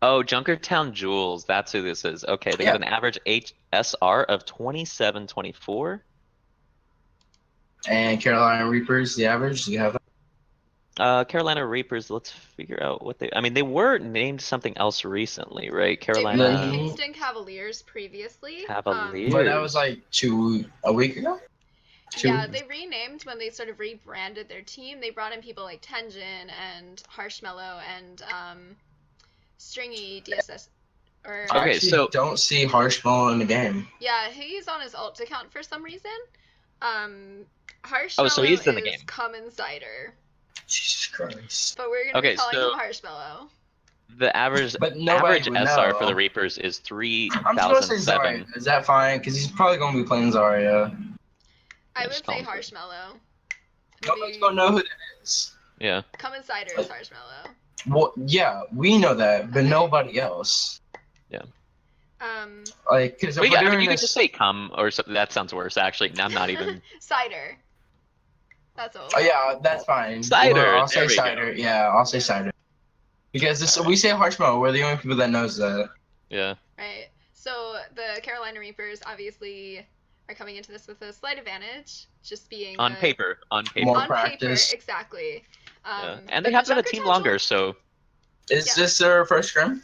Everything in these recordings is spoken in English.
Oh, Junkertown Jewels. That's who this is. Okay, they got Yeah. an average HSR of 2724. And Carolina Reapers, the average. Do you have that? Carolina Reapers. Let's figure out what they. I mean, they were named something else recently, right? They were the Carolina Mhm. Kingston Cavaliers previously. But that was Cavaliers. like a week ago. Yeah, Two. they renamed when they sort of rebranded their team. They brought in people like Tenjin and Harshmellow and Stringy DSS. Or I Okay, actually so don't see Harshball in the game. yeah, he's on his alt account for some reason. Um, oh, so Harshmellow he's in the is game. Common Cider, Jesus Christ. but we're gonna be Okay, calling him so Harshmellow. the average But nobody average would SR for the know. Reapers is I'm just gonna say Zarya. 3007. Is that fine? Because he's probably gonna be playing Zarya. I Yeah, just would call say him. Harshmellow. Nobody's gonna know who that is. Yeah. Common Cider is Harshmellow. Well, yeah, we know that, but Okay. nobody else. Yeah. Like, because if Wait, we're I mean, doing you could this, just say come or something. That sounds worse, actually. I'm not even. Cider. That's all. oh yeah, that's fine. Cider, Well, I'll there say we go. cider. Yeah, I'll say cider. Because this, Alright. we say Harshmallow, we're the only people that knows that. Yeah. Right. So the Carolina Reapers obviously are coming into this with a slight advantage, just being On paper. On paper. More on practice. paper, exactly. Yeah. And But they have the been a team Junkertown longer, Jewels, so. Is Yeah. this their first scrim?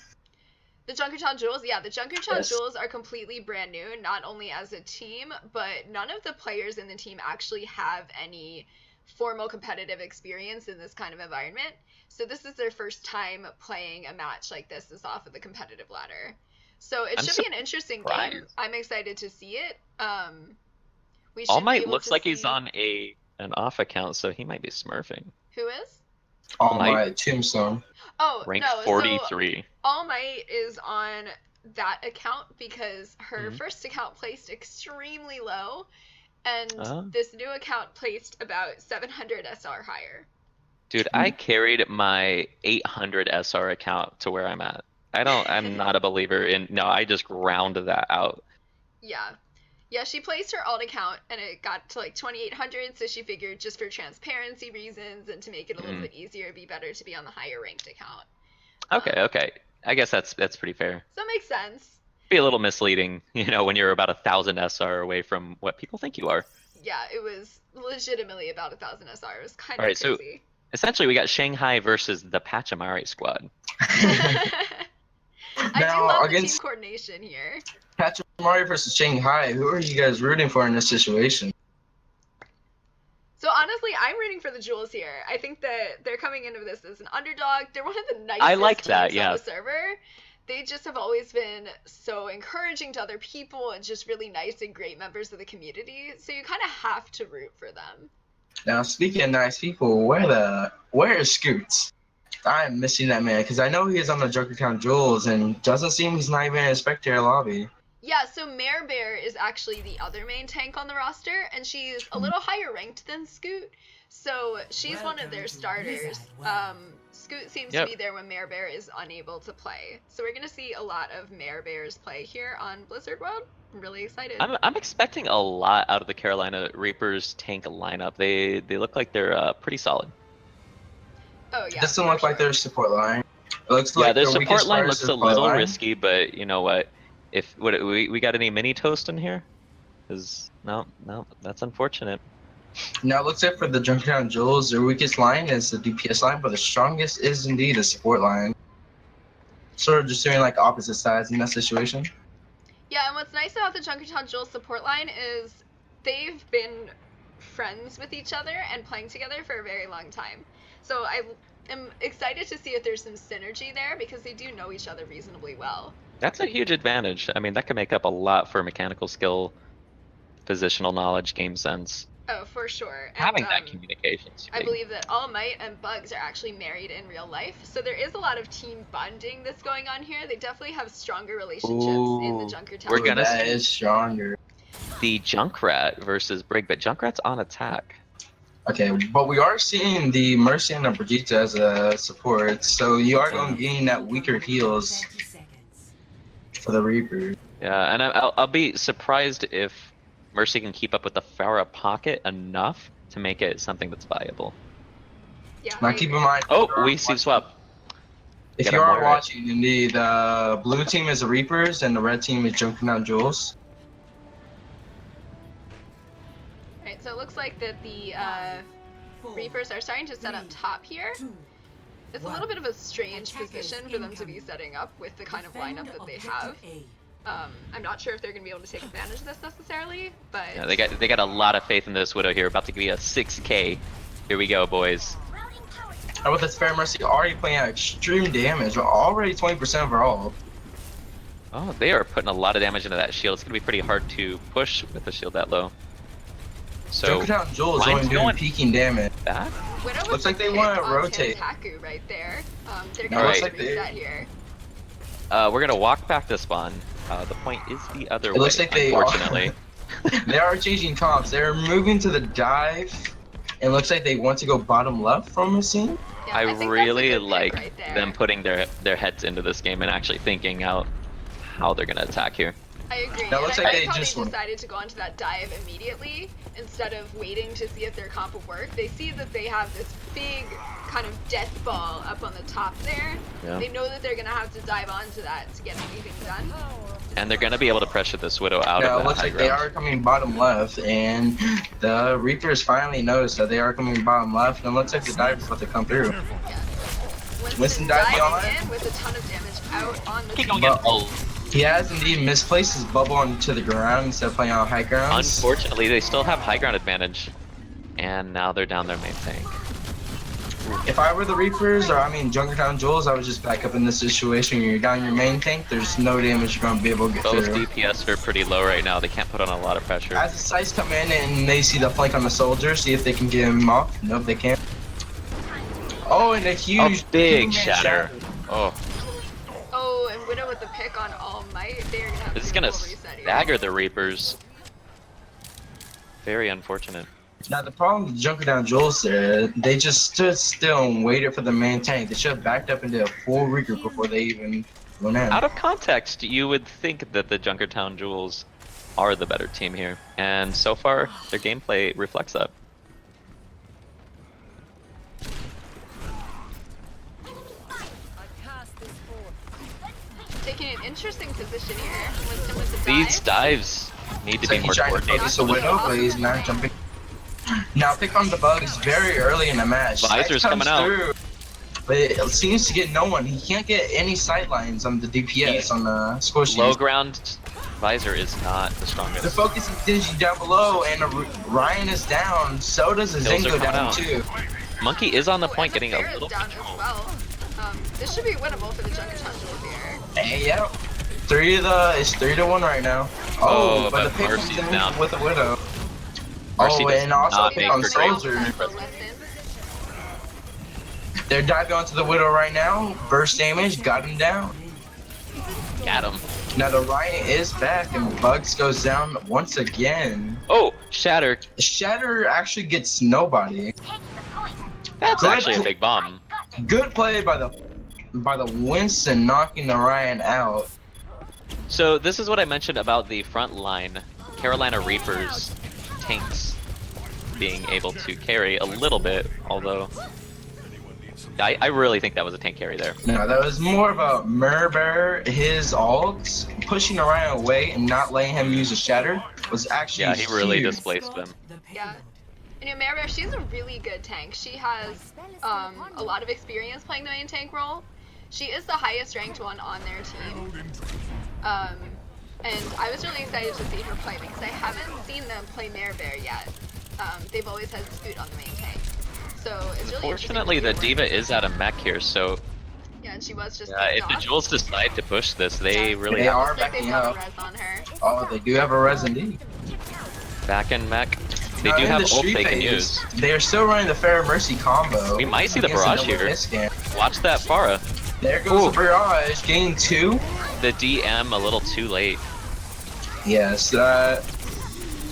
the Junkertown Jewels, yeah, the Junkertown Yes. Jewels are completely brand new, not only as a team, but none of the players in the team actually have any formal competitive experience in this kind of environment. So this is their first time playing a match like this is off of the competitive ladder. So it I'm should be an interesting game. surprised. I'm excited to see it. We All should be Might able looks to like see he's on an off account, so he might be smurfing. who is. All Might. Might Tombstone. Oh Rank no, so 43. All Might is on that account because her Mhm. first account placed extremely low, and Oh. this new account placed about 700 SR higher. Dude, I carried my 800 SR account to where I'm at. I'm not a believer in, no, I just ground that out. Yeah. Yeah, she placed her alt account and it got to like 2800, so she figured just for transparency reasons and to make it a little bit easier, it'd be better to be on the higher ranked account. Okay. I guess that's pretty fair. So it makes sense. Be a little misleading, when you're about 1,000 SR away from what people think you are. Yeah, it was legitimately about 1000 SR. It was kind All of right, so crazy. essentially we got Shanghai versus the Pachamari squad. I do Now, love the team against coordination here. Pachamari versus Shanghai, who are you guys rooting for in this situation? So honestly, I'm rooting for the Jewels here. I think that they're coming into this as an underdog. They're one of the nicest I like that, teams yeah. on the server. They just have always been so encouraging to other people and just really nice and great members of the community. So you kind of have to root for them. Now, speaking of nice people, where is Scoots? I am missing that man because I know he is on the Junkertown Jewels and doesn't seem he's not even in a spectator lobby. Yeah, so Mare Bear is actually the other main tank on the roster, and she's a little higher ranked than Scoot. So she's one of their starters. Scoot seems to be there when Mare Bear is unable to play. So we're gonna see a lot of Mare Bear's play here on Blizzard World. I'm really excited. I'm expecting a lot out of the Carolina Reapers tank lineup. They look like they're pretty solid. Oh yeah. Doesn't look like their support line. It looks Yeah, like their the support weakest line part is looks their a support little line. risky, but you know what? If we got any mini toast in here? Because no, that's unfortunate. Now, it looks like for the Junkertown Jewels, their weakest line is the DPS line, but the strongest is indeed the support line. Sort of just doing like opposite sides in that situation. Yeah, and what's nice about the Junkertown Jewels support line is they've been friends with each other and playing together for a very long time. So I am excited to see if there's some synergy there because they do know each other reasonably well. That's a huge advantage. I mean, that can make up a lot for mechanical skill, positional knowledge, game sense. Oh, for sure. Having And that communication's I big. believe that All Might and Bugs are actually married in real life, so there is a lot of team bonding that's going on here. They definitely have stronger relationships in the Ooh, Junkertown. we're gonna That see is stronger. the Junkrat versus Brig, but Junkrat's on attack. Okay, but we are seeing the Mercy and the Brigitte as a support, so you are going to gain that weaker heals for the Reaper. Yeah, and I'll be surprised if Mercy can keep up with the Pharah pocket enough to make it something that's viable. Yeah. Now keep in mind. Oh, we see swap. If Gotta you are wear it. watching, indeed, the blue team is the Reapers and the red team is Junkertown Jules. Alright, so it looks like that the Reapers are starting to set up top here. It's a little bit of a strange position for them to be setting up with the kind of lineup that they have. I'm not sure if they're going to be able to take advantage of this necessarily, but... Yeah, they got a lot of faith in this Widow here. About to be a 6K. Here we go, boys. And with this Fair Mercy already playing out extreme damage, already 20% overall. Oh, they are putting a lot of damage into that shield. It's going to be pretty hard to push with the shield that low. So, Junkertown Jules Line's only doing going peaking damage. back? Widow Looks like they want to rotate. Taku right there. They're No, going looks to like they- reset here. We're going to walk back to spawn. The point is the other way, It looks like they unfortunately. They are changing comps. They're moving to the dive. It looks like they want to go bottom left from the scene. Yeah, I think that's a really good pick like right there. them putting their heads into this game and actually thinking out how they're going to attack here. I agree. That And looks I like like they how just they went- decided to go onto that dive immediately instead of waiting to see if their comp would work. They see that they have this big kind of death ball up on the top there. Yeah. They know that they're gonna have to dive onto that to get anything done. And they're going to be able to pressure this Widow out Yeah, of it that looks high like they ground. are coming bottom left, and the Reapers finally noticed that they are coming bottom left, and it looks like the dive is about to come through. Yeah. Winston diving diving on. in with a ton of damage out on the Keep team. going. But he has indeed misplaced his bubble onto the ground instead of playing on high ground. Unfortunately, they still have high ground advantage. And now they're down their main tank. If I were the Reapers, or I mean Junkertown Jules, I would just back up in this situation. You're down your main tank, there's no damage you're going to be able to get Both through. DPS are pretty low right now. They can't put on a lot of pressure. As the sights come in and they see the flank on the soldier, see if they can get him off. Nope, they can't. Oh, and a huge big two-man shatter. Oh, Oh, and Widow with the pick on All Might. They're gonna have this is to going do to a reset here. stagger the Reapers. Very unfortunate. Now the problem with Junkertown Jules there, they just stood still and waited for the main tank. They should have backed up into a full regroup before they even went in. Out of context, you would think that the Junkertown Jewels are the better team here. And so far, their gameplay reflects that. Taking an interesting position here. Winston with the These dive. dives need to So be he's more trying to coordinated. focus the Widow, but he's not jumping. Now pick on the bugs very early in the match. Visor's Sight comes coming out. through, but it seems to get no one. He can't get any sightlines on the DPS He's on the squishies. Low ground visor is not the The strongest. focus is Dingy down below, and Ryan is down. So does the Kills are Zingo coming down out. too. Monkey is on the point, And getting a Fair is little down bit. as well. This should be winnable for the Junkertown Jules here. Hey, yeah. It's 3-1 right now. Oh, but the but pick comes Mercy's in down. with a Widow. Mercy does and also not pick make on her Soldier. They're diving onto the Widow right now. Burst damage, got him down. Got him. Now the Ryan is back, and Bugs goes down once again. Oh, Shatter. Shatter actually gets nobody. That's Good actually a play. big bomb. Good play by the Winston knocking the Ryan out. So this is what I mentioned about the front line, Carolina Reapers tanks being able to carry a little bit, although I really think that was a tank carry there. No, that was more of a Murber, his ults, pushing the Ryan away and not letting him use a Shatter was actually Yeah, he really huge. displaced them. Yeah. And you know, Mare Bear, she's a really good tank. She has a lot of experience playing the main tank role. She is the highest ranked one on their team. And I was really excited to see her play because I haven't seen them play Mare Bear yet. They've always had Scoot on the main tank. So it's really Fortunately, the interesting to see Diva is out of mech here, so yeah, and she was just if the off. Jules decide to push this, they really They have are Looks like they backing have a up. res on her. Oh, they do have a res indeed. back in mech. They Now, do in have the ult street they can phase, use. They are still running the Fair Mercy combo. We might see the against barrage double here. miss scan. Watch that Pharah. There goes Ooh. the barrage, gain 2. The DM a little too late. Yes, the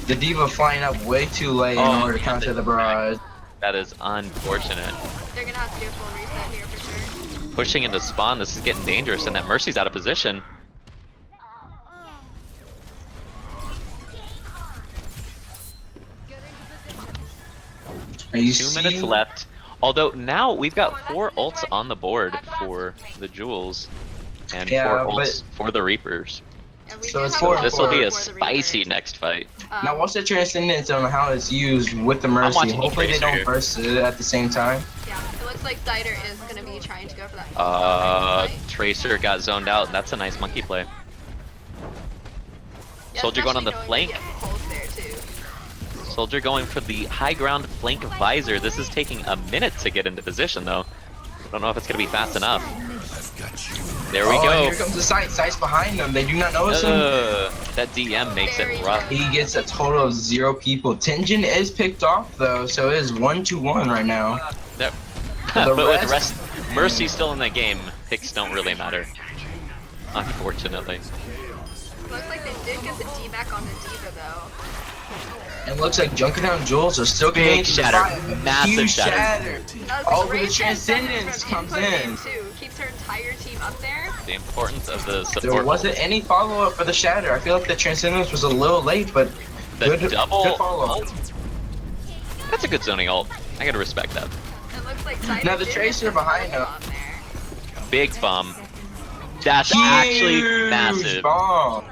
Diva flying up way too late in Oh, order to counter the barrage. That is unfortunate. They're gonna have to do a full reset here for sure. Pushing into spawn, this is getting dangerous, and that Mercy's out of position. Are you 2 minutes seeing- left. Although now we've got 4 ults on the board for the Jewels, and Yeah, 4 ults for the Reapers. And we So do it's have four a and This will couple be a for the spicy Reapers. next fight. Now watch the Transcendence on how it's used with the Mercy. watching the Hopefully they Tracer don't here. burst it at the same time. Yeah, it looks like Cider is going to be trying to go for that. Tracer got zoned out. That's a nice monkey play. Yeah, Soldier going on the especially knowing flank. that he has pulse there, too. Soldier going for the high ground flank visor. This is taking a minute to get into position though. Don't know if it's gonna be fast enough. There we go. Here comes the sight. Sight's behind them. They do not notice him. That DM makes it rough. He gets a total of 0 people. Tenjin is picked off though, so it is 1-1 right now. Yep. The But with rest, Mercy's still in the game. Picks don't really matter. Unfortunately. Looks like they did get the D-back on the Diva, though. It looks like Junkertown Jewels are still getting Big shatter. Massive huge shatter. That was Oh, great the Transcendence from comes input in. Too. Keeps her entire team up there. The importance of the There support. wasn't any follow-up for the shatter. I feel like the Transcendence was a little late, but The good double follow-up. ult. That's a good zoning ult. I gotta respect that. It looks like Cider Now the did Tracer hit behind the him. bomb there. Big bomb. That's actually Huge massive. bomb.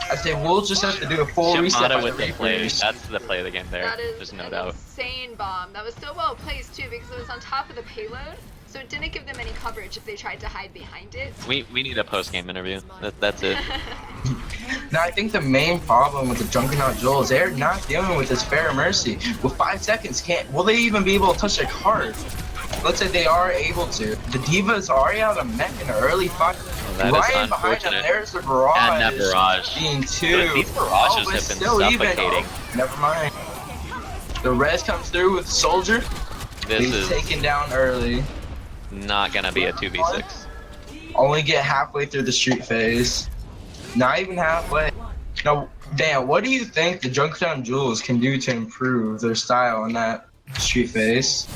I say we'll just have to do a full reset Shimada by with the the play. Reapers. That's the play of the game there. That is There's no an doubt. insane bomb. That was so well placed too because it was on top of the payload, so it didn't give them any coverage if they tried to hide behind it. We need a post game interview. That's it. Now I think the main problem with the Junkertown Jewels, they're not dealing with this fair mercy. With 5 seconds, will they even be able to touch their card? Let's say they are able to. The Diva is already out of mech in the early fight. That is Ryan behind them, unfortunate. there's the barrage. And that barrage. Being 2. These barrages but have been still even. suffocating. Oh, never mind. The res comes through with Soldier. This He's is taken down early. not gonna be a 2v6. Only get halfway through the street phase. Not even halfway. Now, Dan, what do you think the Junkertown Jewels can do to improve their style in that street phase?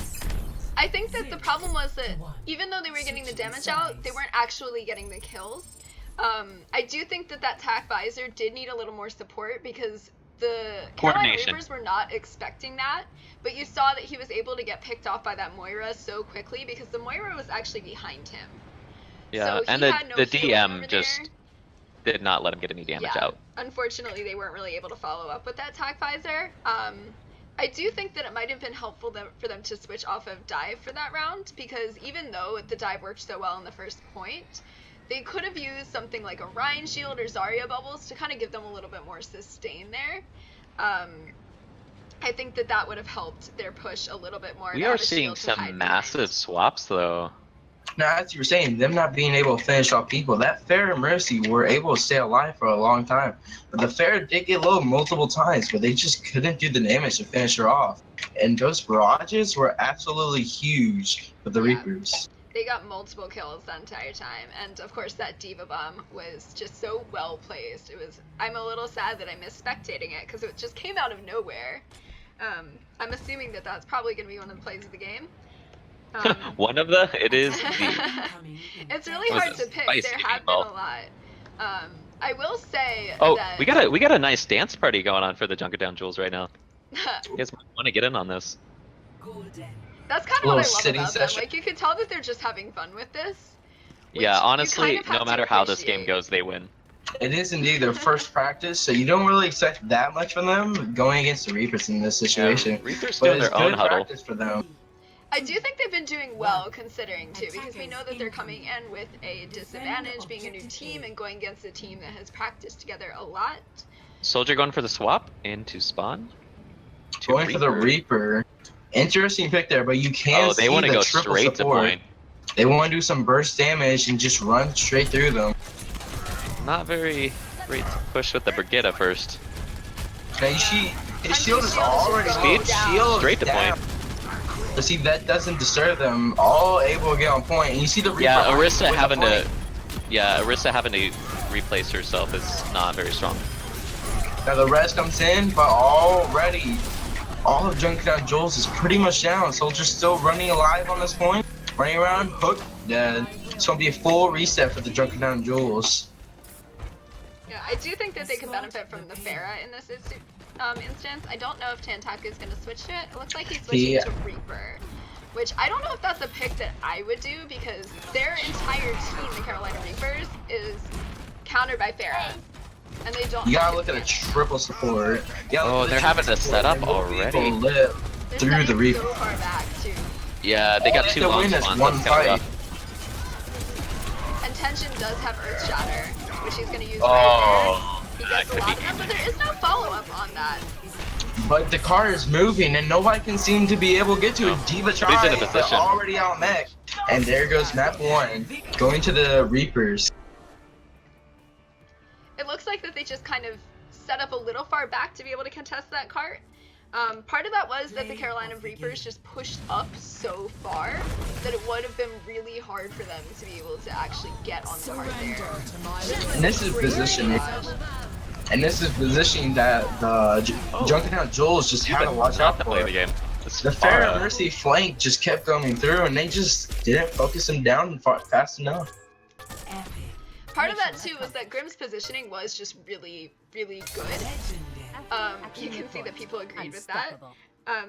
I think that the problem was that even though they were getting the damage out, they weren't actually getting the kills. I do think that tac visor did need a little more support because the Carolina Coordination. Reapers were not expecting that, but you saw that he was able to get picked off by that Moira so quickly because the Moira was actually behind him. Yeah, So and he had no the healing DM over just there. did not let him get any damage out. Unfortunately, they weren't really able to follow up with that tac visor. I do think that it might have been helpful for them to switch off of dive for that round because even though the dive worked so well in the first point, they could have used something like a Rhine shield or Zarya bubbles to kind of give them a little bit more sustain there. I think that would have helped their push a little bit more. We to are have a seeing shield to hide some behind. massive swaps though. Now, as you were saying, them not being able to finish off people, that Fair and Mercy were able to stay alive for a long time. But the Fair did get low multiple times, but they just couldn't do the damage to finish her off. And those barrages were absolutely huge for the Yeah. Reapers. They got multiple kills the entire time, and of course that Diva bomb was just so well placed. I'm a little sad that I missed spectating it because it just came out of nowhere. I'm assuming that that's probably going to be one of the plays of the game. One of it is the It's really That was hard a to pick. spicy There have been meatball. a lot. I will say Oh, that we got a nice dance party going on for the Junkertown Jewels right now. You guys want to get in on this? that's kind of Little what I love sitting about session. them. Like you can tell that they're just having fun with this. which Yeah, you honestly, kind of have no to matter how this game appreciate. goes, they win. It is indeed their first practice, so you don't really expect that much from them going against the Reapers in this situation. Reapers But doing it's their own good huddle. practice for them. I do think they've been doing well considering too, because we know that they're coming in with a disadvantage, being a new team and going against a team that has practiced together a lot. Soldier going for the swap into spawn. To Going for the Reaper. Interesting pick there, but you can Oh, they see want to the go triple straight support. to point. They want to do some burst damage and just run straight through them. Not very great to push with the Brigitte first. Now you see, his shield is already Speed? low. Shield Straight to down. point. But see, that doesn't disturb them. All able to get on point. And you see the Reaper. Yeah, with Orisa the having to. point. Yeah, Orisa having to replace herself is not very strong. Now the rest comes in, but already all of Junkertown Jules is pretty much down. Soldier's still running alive on this point. Running around, hook, dead. It's gonna be a full reset for the Junkertown Jules. Yeah, I do think that they could benefit from the Pharah in this instance. I don't know if Tantaka is going to switch to it. It looks like he's switching to Reaper, which I don't know if that's a pick that I would do because their entire team, the Carolina Reapers, is countered by Pharah. And they don't. You gotta look at a triple support. Oh, they're having to set up already. Live through the Reaper. So far back too. Yeah, they got 2 to long win this spawns. one That's kinda fight. And Tension does have Earth Shatter, which he's gonna use Oh, right there. He that gets a could lot be of them, but there is no follow-up on that. But the car is moving and nobody can seem to be able to get to it. Diva He's in tries, a but position. already out mech. And there goes map 1, going to the Reapers. It looks like that they just kind of set up a little far back to be able to contest that cart. Part of that was that the Carolina Reapers just pushed up so far that it would have been really hard for them to be able to actually get on the cart there. And this is positioning. And this is positioning that the Junkertown Jules just had to watch Not out to for. play the game. It's The far Pharah out. Mercy flank just kept going through and they just didn't focus him down fast enough. Part of that too was that Grimm's positioning was just really, really good. You can see that people agreed with that.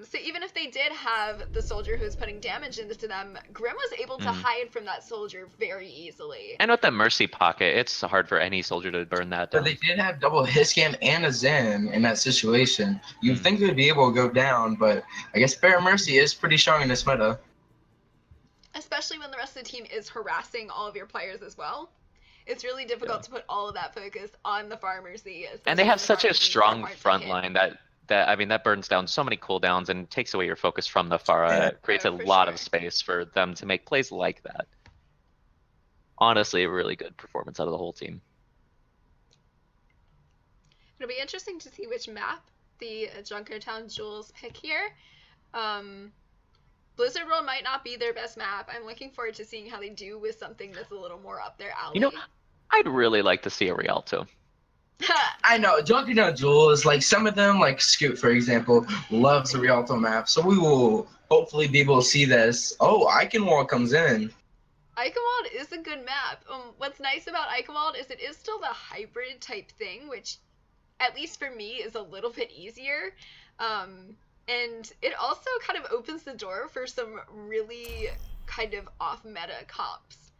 So even if they did have the soldier who's putting damage into them, Grimm was able to hide from that soldier very easily. And with the Mercy pocket, it's hard for any soldier to burn that But down. they did have double hit scan and a Zen in that situation. You'd think they'd be able to go down, but I guess Pharah Mercy is pretty strong in this meta. Especially when the rest of the team is harassing all of your players as well. It's really difficult to put all of that focus on the farmers. And they have such a strong front line that I mean that burns down so many cooldowns and takes away your focus from the Pharah. Yeah. It creates a For lot sure. of space for them to make plays like that. Honestly, a really good performance out of the whole team. It'll be interesting to see which map the Junkertown Jules pick here. Blizzard World might not be their best map. I'm looking forward to seeing how they do with something that's a little more up their alley. You know, I'd really like to see a Rialto. I know, Junkertown Jules, like some of them, like Scoot for example, loves the Rialto map, so we will hopefully be able to see this. Oh, Eichenwald comes in. Eichenwald is a good map. What's nice about Eichenwald is it is still the hybrid type thing, which, at least for me, is a little bit easier. And it also kind of opens the door for some really kind of off-meta comps.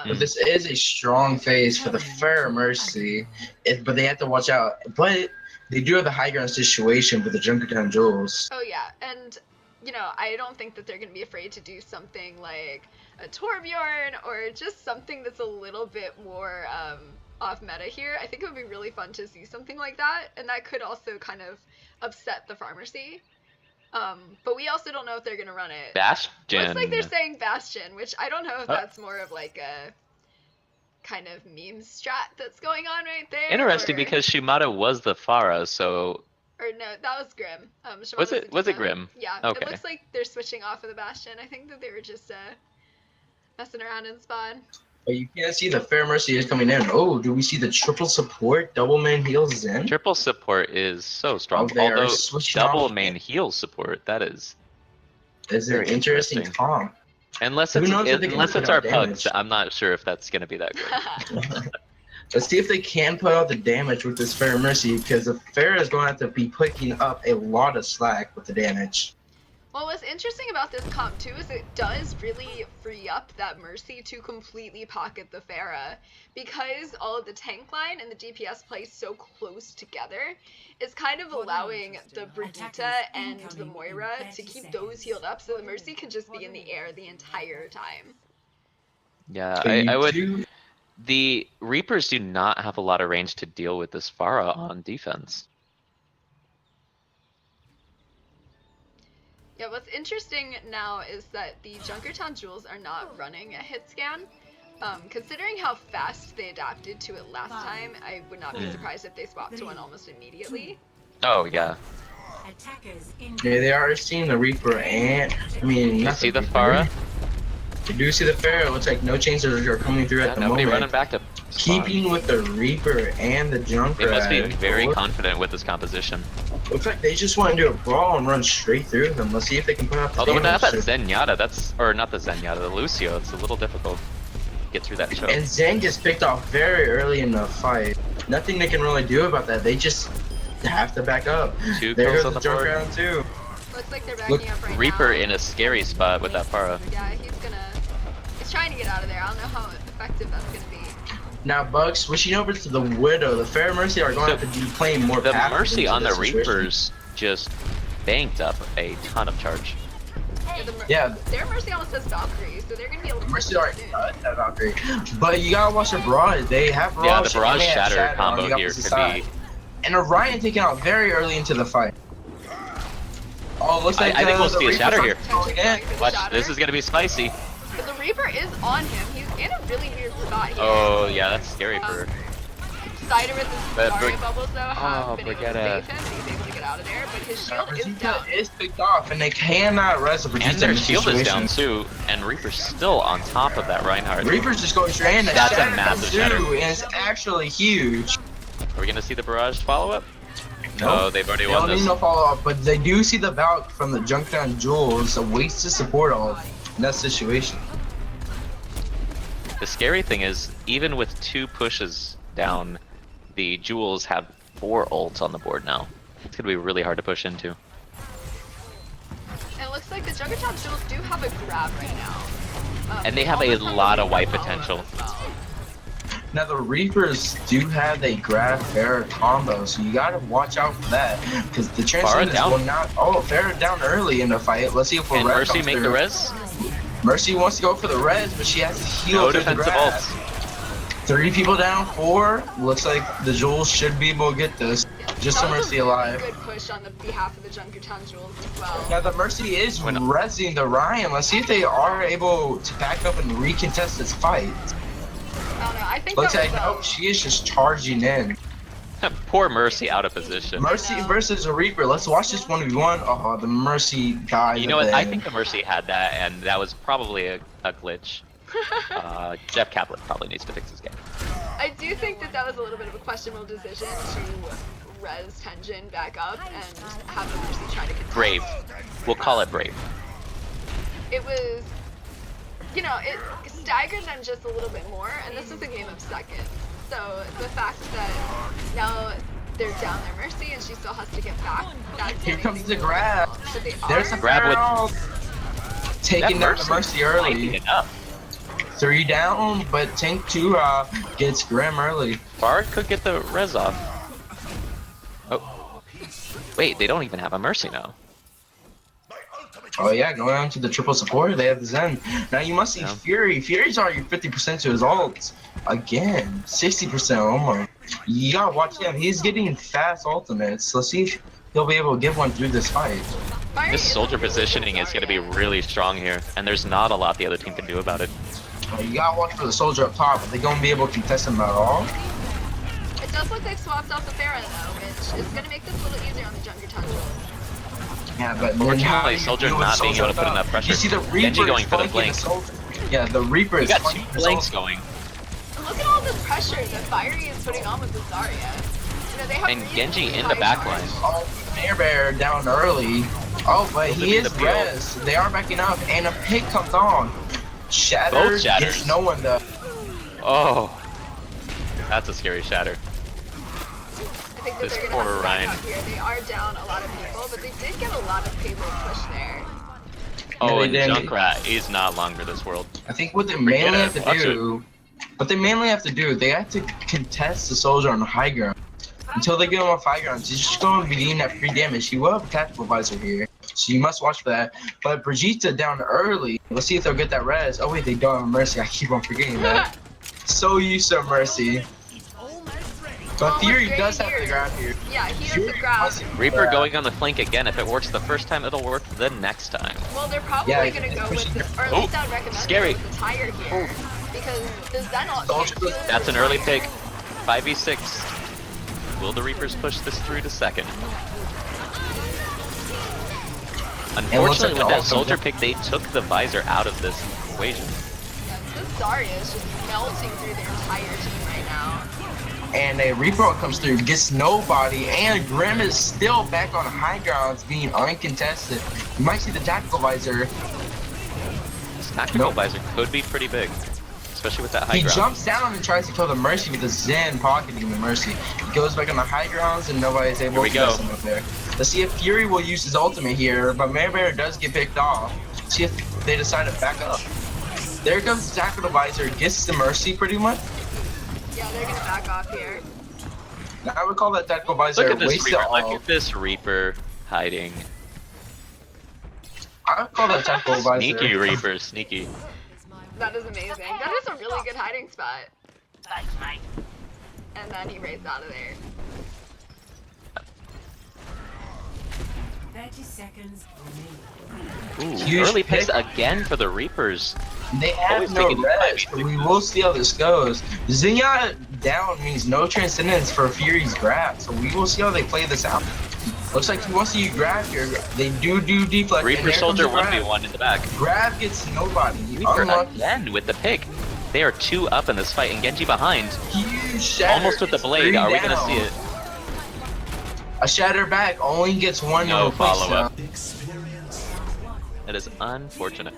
But this is a strong phase for the Pharah Mercy, but they have to watch out. But they do have the high ground situation with the Junkertown Jules. Oh yeah, and you know, I don't think that they're going to be afraid to do something like a Torbjorn or just something that's a little bit more off meta here. I think it would be really fun to see something like that, and that could also kind of upset the Pharmacy. But we also don't know if they're going to run it. Bastion. Looks like they're saying Bastion, which I don't know if that's more of like a kind of meme strat that's going on right there. Interesting or... because Shimada was the Pharah, so. Or no, that was Grim. Was it? Was it Diva. Grim? Yeah. Okay. It looks like they're switching off of the Bastion. I think that they were just messing around in spawn. But you can't see the Pharah Mercy is coming in. Oh, do we see the triple support, double main heals in? Triple support is so strong. Oh, they are Although switching double off. main heal support, that is. Is there very interesting interesting. comp? Unless Who it's knows if they can unless put it's out our damage. pugs, I'm not sure if that's gonna be that good. Let's see if they can put out the damage with this Pharah Mercy, because the Pharah is going to have to be picking up a lot of slack with the damage. Well, what's interesting about this comp too is it does really free up that Mercy to completely pocket the Pharah. Because all of the tank line and the DPS play so close together, it's kind of allowing the Brigitte and the Moira to keep those healed up so the Mercy can just be in the air the entire time. Yeah, So I you would. do- The Reapers do not have a lot of range to deal with this Pharah on defense. Yeah, what's interesting now is that the Junkertown Jewels are not running a hit scan. Considering how fast they adapted to it last time, I would not be surprised if they swapped to one almost immediately. Oh yeah. Yeah, they are seeing the Reaper and, I mean, You not see the Reaper. Pharah? You do see the Pharah. It looks like no changes are coming through Yeah, at the nobody moment. running back to. Keeping with the Reaper and the Junker. They must be at very four. confident with this composition. Looks like they just want to do a brawl and run straight through them. Let's see if they can put out the Although damage. without that Zenyatta, that's or not the Zenyatta, the Lucio, it's a little difficult to get through that choke. And Zen gets picked off very early in the fight. Nothing they can really do about that. They just They have to back up. Two There kills goes on the the board. Junkertown too. Looks like they're backing up right Reaper now. in a scary spot with that Para. Yeah, he's trying to get out of there. I don't know how effective that's gonna be. Now Bugs switching over to the Widow. The Fair Mercy are going to have to be playing more The passive Mercy into on the this situation. Reapers just banked up a ton of charge. Yeah. Their Mercy almost has Valkyrie, so they're gonna be able to Mercy push already soon. got that Valkyrie. But you gotta watch the Barrage. They have Barrage. Yeah, the Barrage and they have Shatter on combo the here opposite could side. be. And Orion taken out very early into the fight. Oh, looks like I think we'll the see a Shatter here. Going in. Watch, this is gonna be spicy. But the Reaper is on him. He's in a really weird spot here. Oh yeah, that's scary for. Cider with his But Zarya bubbles though have been able to Brigitte. save him and he's able to get out of there, but his shield is down. Brigitte is picked off, and they cannot res the Brigitte And their in this shield is down situation. too, and Reaper's still on top of that Reinhardt. Reaper's just going straight in. That's a Shatter massive too, shatter. and it's actually huge. Are we gonna see the Barrage follow up? No, they've already They won don't this. need no follow up, but they do see the Valk from the Junkertown Jewels, a waste to support all in that situation. The scary thing is, even with 2 pushes down, the Jewels have 4 ults on the board now. It's gonna be really hard to push into. And it looks like the Junkertown Jewels do have a grab right now. And they have a almost have lot of Reaper wipe follow-up potential. as well. Now the Reapers do have a grab Farah combo, so you gotta watch out for that, because the translators down. will not. Oh, Farah down early in the fight. Let's see if Can Red Mercy comes make through. the res? Mercy wants to go for the res, but she has to heal No through the defensive grass. ults. 3 people down, 4. Looks like the Jewels should be able to get this. Just so That was Mercy a really alive. good push on the behalf of the Junkertown Jewels as well. Now the Mercy is When- resing the Ryan. Let's see if they are able to back up and recontest this fight. I don't know. I think Looks that like was nope, she is just charging in. Poor Mercy out of position. Mercy know. versus a Reaper. Let's watch this 1v1. Oh, the Mercy died. You know what? I think the Mercy had that, and that was probably a glitch. Jeff Kaplan probably needs to fix his game. I do think that that was a little bit of a questionable decision to res Tenjin back up and have the Mercy try to contest. Brave. We'll call it brave. It was, you know, it staggered them just a little bit more, and this is a game of seconds. So the fact that now they're down their Mercy and she still has to get back, that's Here what comes makes the it grab. worse. But they There's are a Grab with- grab. Taking down the Mercy might be early. enough. 3 down, but Tank 2 gets Grim early. Bar could get the res off. Oh. Wait, they don't even have a Mercy now. Oh yeah, going on to the triple support, they have the Zen. Now you must see Yeah. Fury. Fury's already 50% to his ults. Again, 60% almost. You gotta watch him. He's getting fast ultimates. Let's see if he'll be able to get one through this fight. Fire This is soldier really positioning good is going to be Zarya. really strong here, and there's not a lot the other team can do about it. You gotta watch for the soldier up top. Are they gonna be able to contest him at all? It does look like swapped out the Pharah though, which is going to make this a little easier on the Junkertown Jewels. Yeah, but Unfortunately, then how do you Soldier deal with not being Soldier able to put up enough top? pressure. You see the Genji Reaper going is for the flanking blink. Soldier. Yeah, the Reaper We is got 2 flanking the blanks Soldier. going, And look at all this pressure that Fiery is putting on with the Zarya. You know, they have and really Genji in high the back charge. line. Oh, Bear down early. Oh, but Those would he be is the peel. res. They are backing up, and a pick comes on. Shatter Both shatters. gets no one though. Oh, that's a scary shatter. I think that This they're poor going to have to Ryan. back up here. They are down a lot of people, but they did get a lot of payload push there. Oh, they and didn't. Junkrat is not long for this world. I think what they mainly have to Watch do, they have to contest the soldier on the high ground. Until they get him off high ground, he's just going to be getting that free damage. He will have a tactical visor here, so you must watch for that. But Brigitte down early. Let's see if they'll get that res. Oh wait, they don't have Mercy. I keep on forgetting that. So used to Mercy. But Fury great does have here. the grab here. Yeah, he has Fury the grab. must- Reaper going on the flank again. If it works the first time, it'll work the next time. Well, they're probably Yeah, going to go pushing with, the- or at Oh, least I would recommend scary. going with the tire here. Because the Zen ult Soldier can't goes- deal with That's the an early Tire. pick. 5v6. Will the Reapers push this through to second? Unfortunately, like with all that of soldier them- pick, they took the visor out of this equation. Yeah, this Zarya is just melting through their entire team right now. And a Reaper comes through, gets nobody, and Grim is still back on high grounds, being uncontested. You might see the tactical visor. This tactical Nope. visor could be pretty big. especially with that high He ground. jumps down and tries to kill the Mercy with the Zen pocketing the Mercy. He goes back on the high grounds and nobody's able to get him up there. Let's see if Fury will use his ultimate here, but Bear does get picked off. See if they decide to back up. There comes the Tackle Divisor, gets the Mercy pretty much. Yeah, they're gonna back off here. I would call that Tackle Divisor Look at this wasted Reaper. Look all. at this Reaper hiding. I would call that Tackle Divisor. Sneaky Reaper, sneaky. That is amazing. That is a really good hiding spot. And then he raids out of there. 30 seconds Ooh, Huge early picks pick. again for the Reapers. They have Always no taking res, the but we will see how this goes. Zinnia down means no transcendence for Fury's grab, so we will see how they play this out. Looks like he wants to use grab here. They do deflect. and Reaper here comes Soldier the grab. 1v1 in the back. Grab gets nobody. Reaper Unlucky. again with the pick. They are 2 up in this fight, and Genji behind. Huge shatter. Almost with the It's blade. 3 Are we down. gonna see it? A shatter back only gets 1 No replace follow-up. him. That is unfortunate.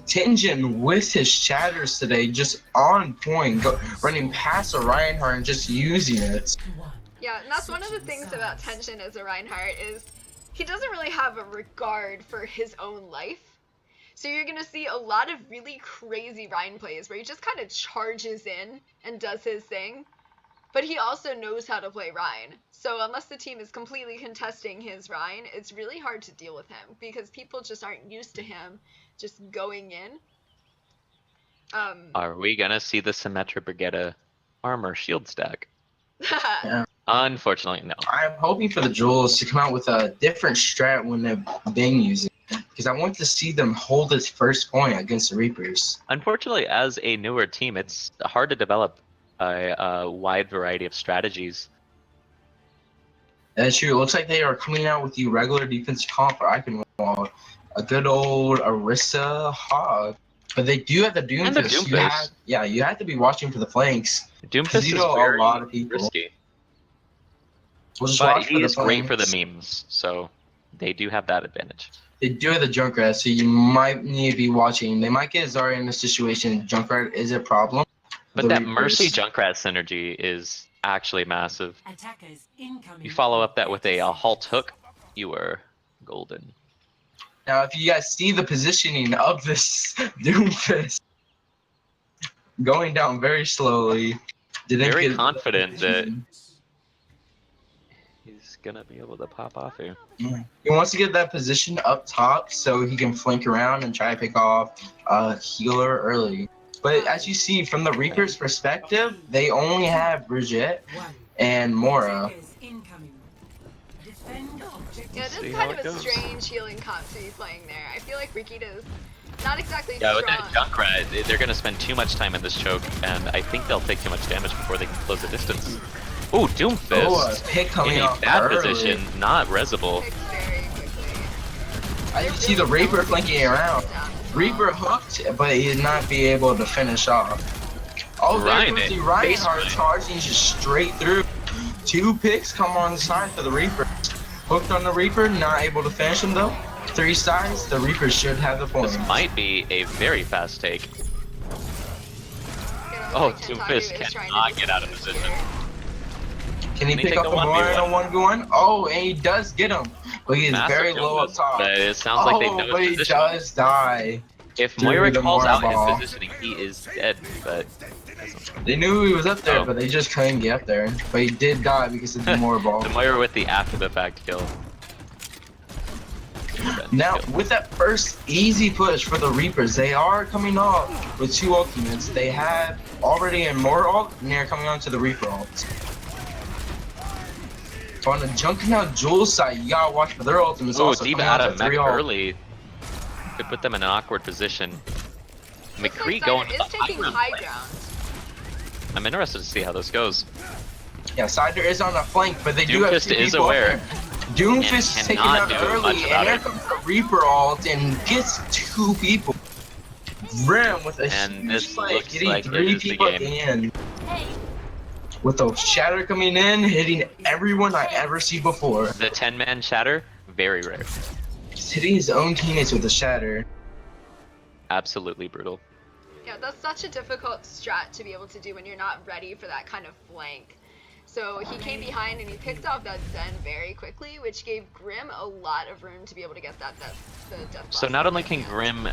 Tenjin with his shatters today, just on point, running past a Reinhardt and just using it. Yeah, and that's one of the things about Tension as a Reinhardt is he doesn't really have a regard for his own life. So you're gonna see a lot of really crazy Rein plays where he just kind of charges in and does his thing. But he also knows how to play Rein. So unless the team is completely contesting his Rein, it's really hard to deal with him because people just aren't used to him just going in. Are we gonna see the Symmetra Brigetta armor shield stack? Yeah. Unfortunately, no. I'm hoping for the Jewels to come out with a different strat when they're being used, because I want to see them hold this first point against the Reapers. Unfortunately, as a newer team, it's hard to develop a wide variety of strategies. That's true. It looks like they are coming out with the regular defensive comp for Iconwall. A good old Orisa Hog. But they do have the And the Doomfist. Doomfist. You have to be watching for the flanks. Doomfist You is know, a very lot of people. risky, We'll just but watch for he the is great for the flanks. memes, so they do have that advantage. They do have the Junkrat, so you might need to be watching. They might get Zarya in this situation. Junkrat is a problem. But The that Reapers. Mercy Junkrat synergy is actually massive. attackers incoming. You follow up that with a halt hook, you are golden. Now, if you guys see the positioning of this Doomfist going down very slowly, didn't Very get confident that position. he's gonna be able to pop off here. He wants to get that position up top so he can flank around and try to pick off a healer early. But as you see, from the Reaper's perspective, they only have Brigitte and Mora. Attackers incoming. Defend objective. Yeah, this See is how kind it of a goes. strange healing comp to be playing there. I feel like Rikita's not exactly Yeah, with strong. that Junkrat, they're gonna spend too much time in this choke, and I think they'll take too much damage before they can close the distance. Ooh, Doomfist! Oh, a pick coming in a off bad early. position, not resable. Picks very quickly. I can see the Reaper flanking around. Reaper hooked, but he did not be able to finish off. Oh, there Ryan, goes the base Reinhardt play. charging just straight through. 2 picks come on the side for the Reaper. Hooked on the Reaper, not able to finish him though. 3 sides, the Reapers should have the point. This might be a very fast take. You know, Oh, like Kentaku Doomfist is trying to cannot do get out of something position. here. Can he Can he pick take up a the Mora in a 1v1? 1v1? Oh, and he does get him. But he is Massive very low up Doomfist, top. but it sounds like they Oh, know but his he position. does die. If through Moira the calls Mora out ball. his positioning, he is dead, but They knew he was up there, Oh. but they just couldn't get up there. But he did die because of the Mora ball. the Moira with the after the fact kill. Now, with that first easy push for the Reapers, they are coming off with 2 ultimates. They have already a Mora ult, and they're coming on to the Reaper ult. On the Junkertown Jules side, you gotta watch for their ultimates Oh, also deep coming out on of to mech 3 ult. early could put them in an awkward position. Looks McCree like going Zion to is the high taking ground high play. ground. I'm interested to see how this goes. Yeah, Cider is on the flank, but they do have Doomfist 2 is people up aware. there. Doomfist And is taking cannot out do early, much and about here it. comes the Reaper ult and gets 2 people. Rim with a And huge this play, looks getting like it 3 is the people at the game. end. With the shatter coming in, hitting everyone I ever see before. The 10-man shatter, very rare. He's hitting his own teammates with a shatter. Absolutely brutal. Yeah, that's such a difficult strat to be able to do when you're not ready for that kind of flank. So he came behind and he picked off that Zen very quickly, which gave Grim a lot of room to be able to get the death So blast not in only his can hand. Grim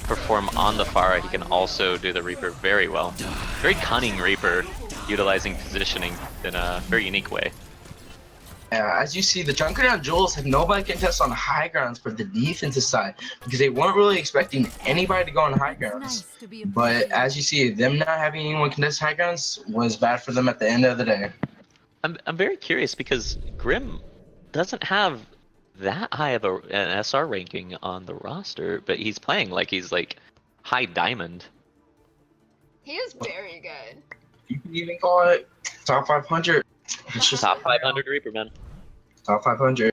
perform on the Pharah, he can also do the Reaper very well. Very cunning Reaper, utilizing positioning in a very unique way. Yeah, as you see, the Junkertown Jules had nobody contest on high grounds for the defensive side because they weren't really expecting anybody to go on high grounds. But as you see, them not having anyone contest high grounds was bad for them at the end of the day. I'm very curious because Grim doesn't have that high of an SR ranking on the roster, but he's playing like he's like high diamond. He is very good. You can even call it top 500. It's just Top 500 Reaper, man. top 500.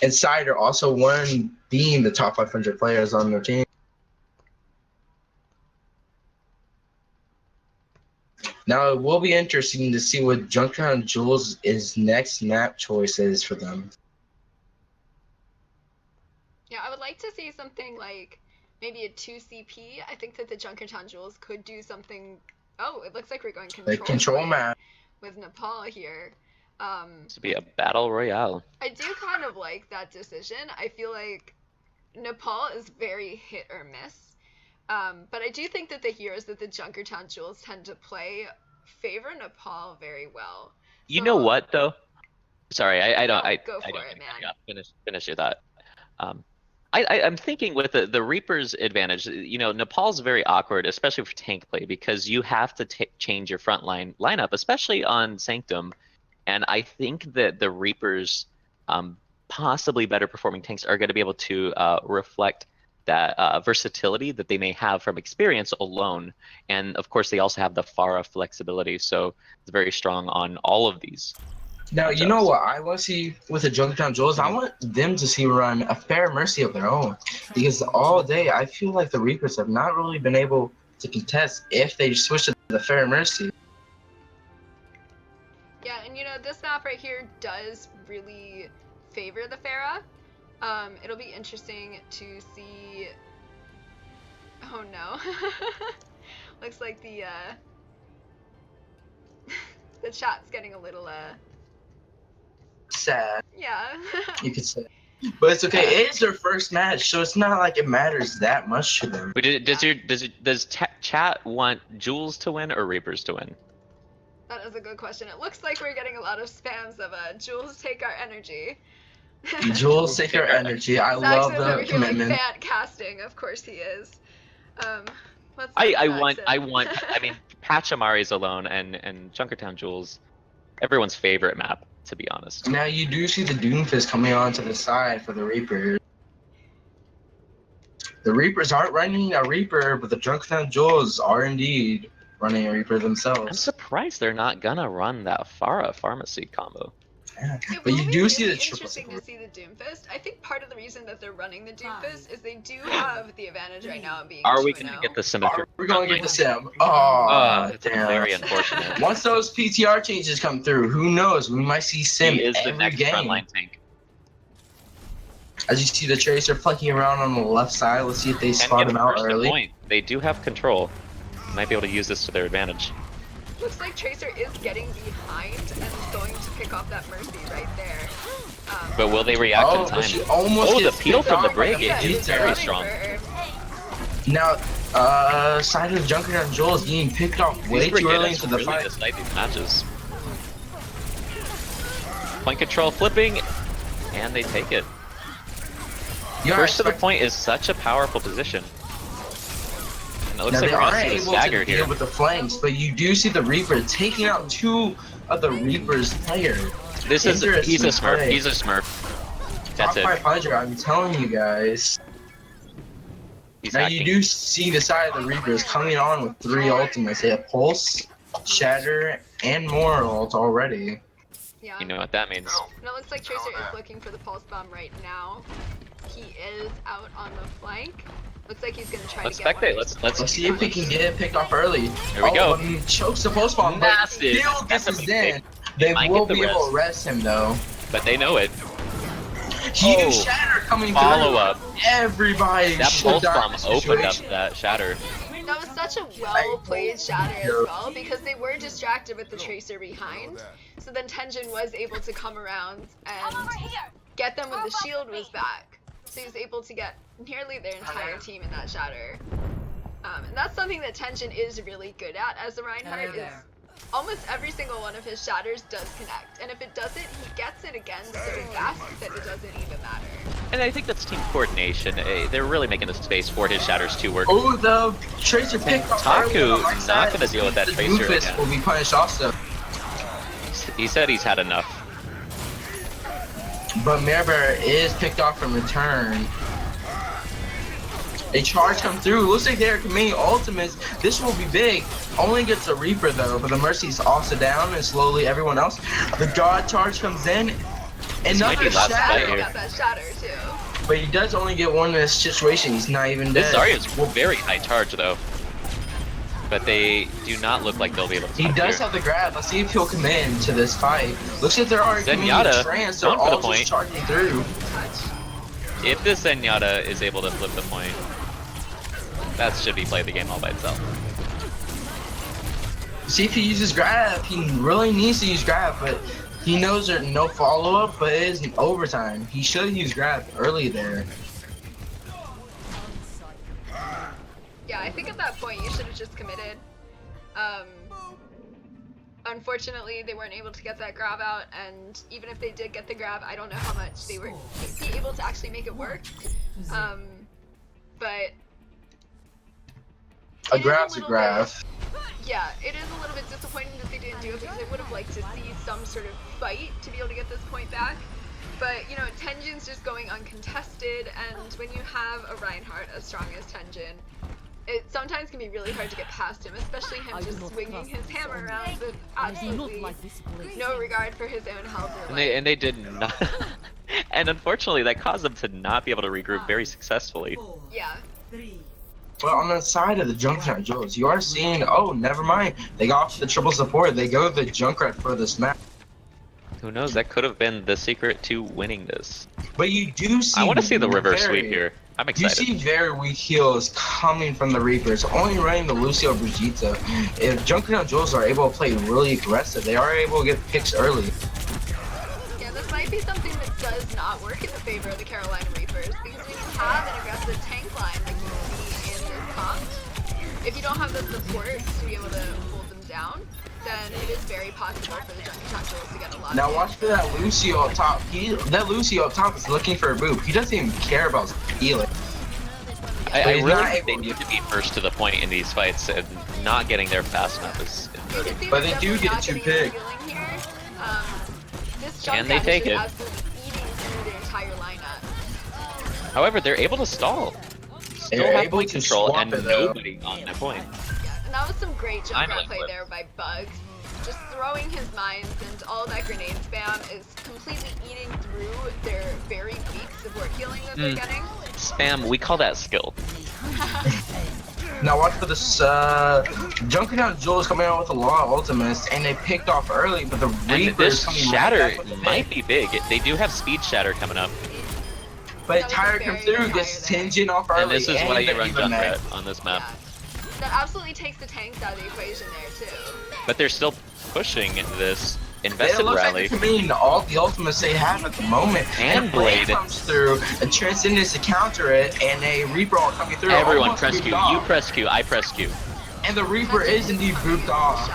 And Cider also won being the top 500 players on their team. Now it will be interesting to see what Junkertown Jules' next map choice is for them. Yeah, I would like to see something like maybe a 2CP. I think that the Junkertown Jewels could do something. Oh, it looks like we're going control. Like control play map. with Nepal here. To be a battle royale. I do kind of like that decision. I feel like Nepal is very hit or miss. But I do think that the heroes that the Junkertown Jewels tend to play favor Nepal very well. You know what though? Sorry, I don't. Go I for don't. it, man. Yeah, finish your thought. I'm thinking with the Reaper's advantage, you know, Nepal's very awkward, especially for tank play, because you have to change your front line lineup, especially on Sanctum. And I think that the Reaper's possibly better performing tanks are going to be able to reflect that versatility that they may have from experience alone. And of course, they also have the Pharah flexibility, so it's very strong on all of these. Now, you know what I want to see with the Junkertown Jules? I want them to see run a fair mercy of their own. Because all day, I feel like the Reapers have not really been able to contest if they switch to the fair mercy. Yeah, and you know, this map right here does really favor the Pharah. It'll be interesting to see. Oh no. Looks like the the chat's getting a little Sad, yeah. you could say. But it's okay. It is their first match, so it's not like it matters that much to them. Does chat want Jules to win or Reapers to win? That is a good question. It looks like we're getting a lot of spams of Jules take our energy. Jules take our energy. I love the commitment. Like fan casting, of course he is. I mean, Pachamari's alone and Junkertown Jules, everyone's favorite map, to be honest. Now you do see the Doomfist coming onto the side for the Reapers. The Reapers aren't running a Reaper, but the Junkertown Jules are indeed running a Reaper themselves. I'm surprised they're not gonna run that Pharah pharmacy combo. Yeah. It But will you be do really see the triple interesting to support. see the Doomfist. I think part of the reason that they're running the Doomfist is they do have the advantage right now of being Are we 2-0. gonna get the symmetry? Are we going to get the sim? Oh, It's damn. very unfortunate. Once those PTR changes come through, who knows? We might see sim He is the every next game. frontline tank. As you see the Tracer flanking around on the left side, let's see if they spot him out early. Point. They do have control. Might be able to use this to their advantage. Looks like Tracer is getting behind and going to pick off that Mercy right there. But will they react in Oh, time? but she almost Oh, the gets peel picked from the off by Brig the is Vegeta. very strong. Now, side of Junkertown Joel is getting picked off way too early into the really fight. decide these matches. Point control flipping, and they take it. You are First to the expect- point is such a powerful position. And it looks Now like they we're are gonna see a able stagger to deal here. with the flanks, but you do see the Reaper taking out two of the Reaper's players. He's a Interesting smurf. play. He's a smurf. Top That's it. 500, I'm telling you guys. He's Now hacking. you do see the side of the Reapers coming on with 3 ultimates. They have Pulse, Shatter, and more ult already. Yeah. You know what that means. And it looks like Tracer is looking for the pulse bomb right now. He is out on the flank. Looks like he's gonna try Let's to get spectate. one. Let's see if he can get it picked off early. Here we go. Chokes the Pulse bomb, but Massive. still gets That's a his big in. They They might will get the be able rest. to rest him though. But they know it. Huge Oh, Shatter coming follow through. up. Everybody That should pulse die in bomb this opened up situation. that shatter. That was such a well-played shatter as well, because they were distracted with the Tracer behind. So then Tenjin was able to come around and get them when the shield was back. So he was able to get nearly their entire team in that shatter. And that's something that Tenjin is really good at as a Reinhardt, is almost every single one of his shatters does connect. And if it doesn't, he gets it again so fast that it doesn't even matter. And I think that's team coordination. They're really making the space for his shatters to work. Oh, the Tracer picked off Taku not going to deal with that Tracer again. Will be punished also. He said he's had enough. But Mirror is picked off from return. A charge come through. Looks like they're committing ultimates. This will be big. Only gets a Reaper though, but the Mercy's also down, and slowly everyone else. The God charge comes in. Another shatter. Got that shatter too. But he does only get one in this situation. He's not even dead. This Zarya's very high charge though. But they do not look like they'll be able to. He does have the grab. Let's see if he'll come in to this fight. Looks like they're already coming in trance. They're all just charging through. If this Zenyatta is able to flip the point, that should be play the game all by itself. See if he uses grab. He really needs to use grab, but he knows there's no follow-up, but it is an overtime. He should use grab early there. Yeah, I think at that point you should have just committed. Unfortunately, they weren't able to get that grab out, and even if they did get the grab, I don't know how much they were be able to actually make it work. But a grab's a grab. Yeah, it is a little bit disappointing that they didn't do it, because I would have liked to see some sort of fight to be able to get this point back. But, you know, Tenjin's just going uncontested, and when you have a Reinhardt as strong as Tenjin, it sometimes can be really hard to get past him, especially him just swinging his hammer around with absolutely no regard for his own health or life. And they did not. And unfortunately, that caused them to not be able to regroup very successfully. Yeah. But on the side of the Junkertown Jules, you are seeing, oh, never mind. They got off the triple support. They go to the Junkrat for this map. Who knows? That could have been the secret to winning this. But you do see. I want to see the reverse sweep here. I'm excited. You see very weak heals coming from the Reapers, only running the Lucio Brigitte. If Junkertown Jules are able to play really aggressive, they are able to get picks early. Yeah, this might be something that does not work in the favor of the Carolina Reapers, because when you have an aggressive tank line like you see in this comp, if you don't have the support to be able to hold them down, then it is very possible for the Junkertown Jules to get a lot. Now watch for that Lucio up top. That Lucio up top is looking for a boop. He doesn't even care about healing. I really think they need to be first to the point in these fights, and not getting there fast enough is. But they do get 2 picks. Can they take it? However, they're able to stall. Still have point control and nobody on that point. And that was some great Junkrat play there by Bug. Just throwing his mines, and all that grenade spam is completely eating through their very weak support healing that they're getting. Spam, we call that skill. Now watch for this, Junkertown Jules coming out with a lot of ultimates, and they picked off early, but the Reapers coming shatter right back with might be big. They do have speed shatter coming up. But Tire comes through, gets Tenjin off early, and this is why you run Junkrat on this map. Yeah. That absolutely takes the tanks out of the equation there too. But they're still pushing this invested rally. Like they're committing all the ultimates they have at the moment. And Blade comes through, a Transcendence to counter it, and a Reaper all coming through. Everyone press Q. You press Q. I press Q. And the Reaper is indeed booped off.